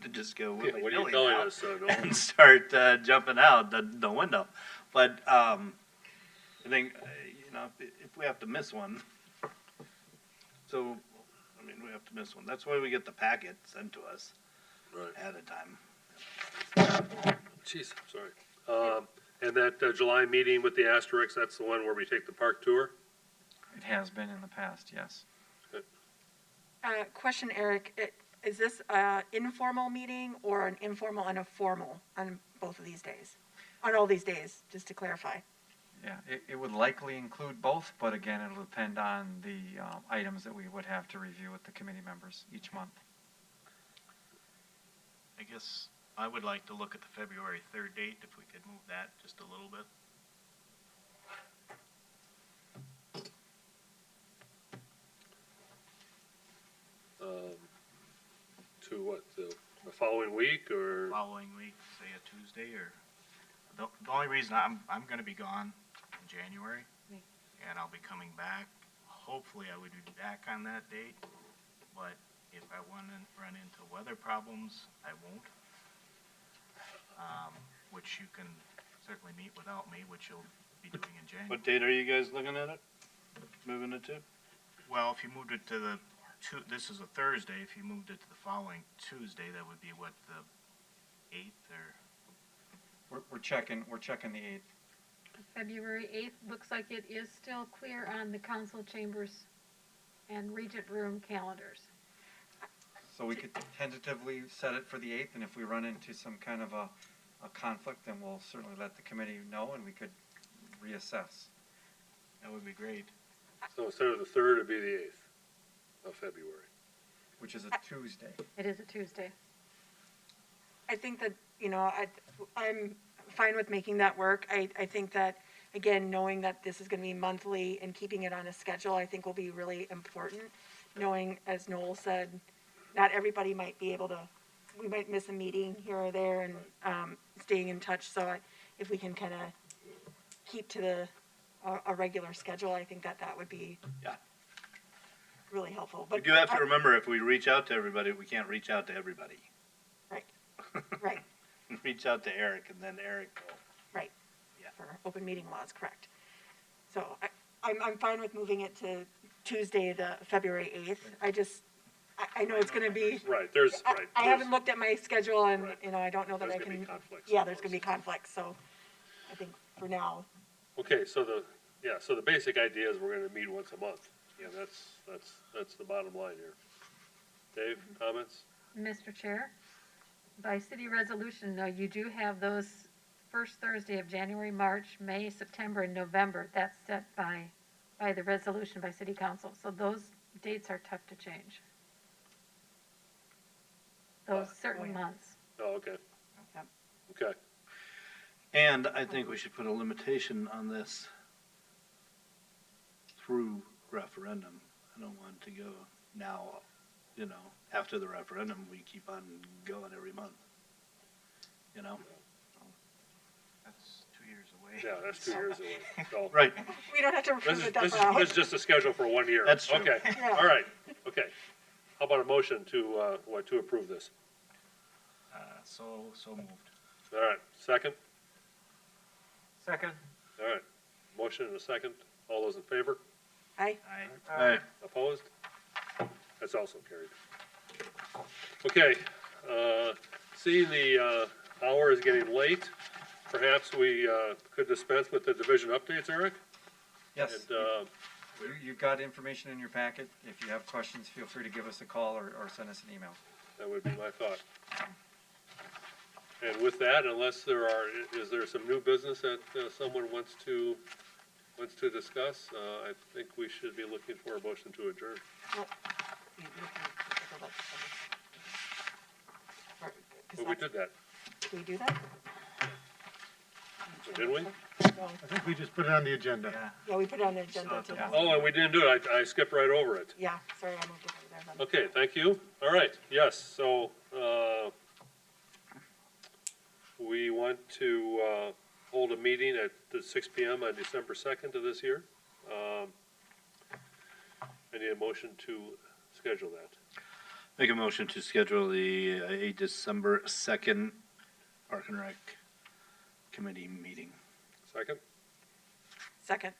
to just go willy-nilly now and start jumping out the window. But I think, you know, if we have to miss one, so, I mean, we have to miss one. That's why we get the packet sent to us ahead of time. Jeez, sorry. And that July meeting with the asterisks, that's the one where we take the park tour? It has been in the past, yes. Good. Question, Eric, is this an informal meeting or an informal and a formal on both of these days? On all these days, just to clarify. Yeah, it would likely include both, but again, it'll depend on the items that we would have to review with the committee members each month. I guess I would like to look at the February 3rd date, if we could move that just a little bit. To what, the following week, or? Following week, say a Tuesday, or, the only reason I'm gonna be gone in January, and I'll be coming back. Hopefully I would be back on that date, but if I run into weather problems, I won't. Which you can certainly meet without me, which you'll be doing in January. What date are you guys looking at it? Moving it to? Well, if you moved it to this is a Thursday, if you moved it to the following Tuesday, that would be what, the 8th, or? We're checking the 8th. February 8th, looks like it is still clear on the council chambers and Regent Room calendars. So we could tentatively set it for the 8th, and if we run into some kind of a conflict, then we'll certainly let the committee know, and we could reassess. That would be great. So instead of the 3rd, it'd be the 8th of February. Which is a Tuesday. It is a Tuesday. I think that, you know, I'm fine with making that work. I think that, again, knowing that this is going to be monthly and keeping it on a schedule, I think will be really important. Knowing, as Noel said, not everybody might be able to, we might miss a meeting here or there, and staying in touch. So if we can kind of keep to a regular schedule, I think that would be really helpful. But We do have to remember, if we reach out to everybody, we can't reach out to everybody. Right. Right. Reach out to Eric, and then Eric will. Right. Yeah. For open meeting laws, correct. So I'm fine with moving it to Tuesday, the February 8th. I know it's gonna be. Right, I haven't looked at my schedule, and, you know, I don't know that I There's gonna can. be conflicts. Yeah, there's gonna be conflicts, so I think for now. Okay, so the basic idea is we're gonna meet once a month. Yeah, that's the bottom line here. Dave, comments? Mr. Chair, by city resolution, though, you do have those first Thursday of January, March, May, September, and November. That's set by the resolution by city council. So those dates are tough to change. Those certain months. Oh, okay. Yep. Okay. And I think we should put a limitation on this through referendum. I don't want to go now, you know, after the referendum, we keep on going every month. You know? That's 2 years away. Yeah, that's 2 years away. So Right. We don't have to This approve is, it this is just a schedule for 1 year. That's true. Okay, Yeah. all right, okay. How about a motion to approve this? So moved. All right, second? Second. All right. Motion and a second. All those in favor? Aye. Aye. Opposed? That's also carried. Okay, seeing the hour is getting late, perhaps we could dispense with the division updates, Eric? Yes, And, you've got information in your packet. If you have questions, feel free to give us a call or send us an email. that would be my thought. And with that, unless is there some new business that someone wants to discuss? I think we should be looking for a motion to adjourn. Well, we did that, Did we do that? didn't we? I think we just put it on the agenda. Yeah, we put it on the agenda too. Oh, and we didn't do it. I skipped right over it. Yeah, sorry, I moved it over there then. Okay, thank you. All right, yes, so, we want to, hold a meeting at 6 PM on December 2nd of this year. I need a motion to schedule that. Make a motion to schedule the December 2nd Park and Rec Committee meeting. Second? Second.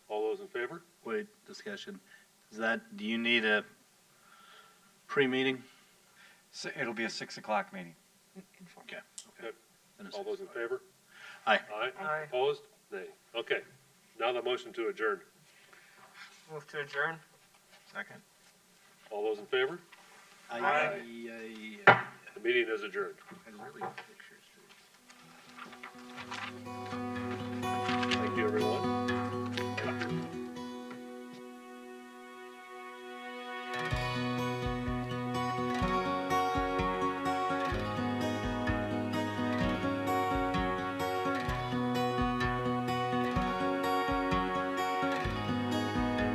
All those in favor? Wait, discussion. Do you need a pre-meeting? So it'll be a 6 o'clock meeting. Okay. Okay. Then it's All those in favor? Aye. Aye. Aye. Opposed? Nay. Okay. Now the motion to adjourn. Move to adjourn. Second. All those in favor? Aye. The meeting is adjourned. And really, pictures.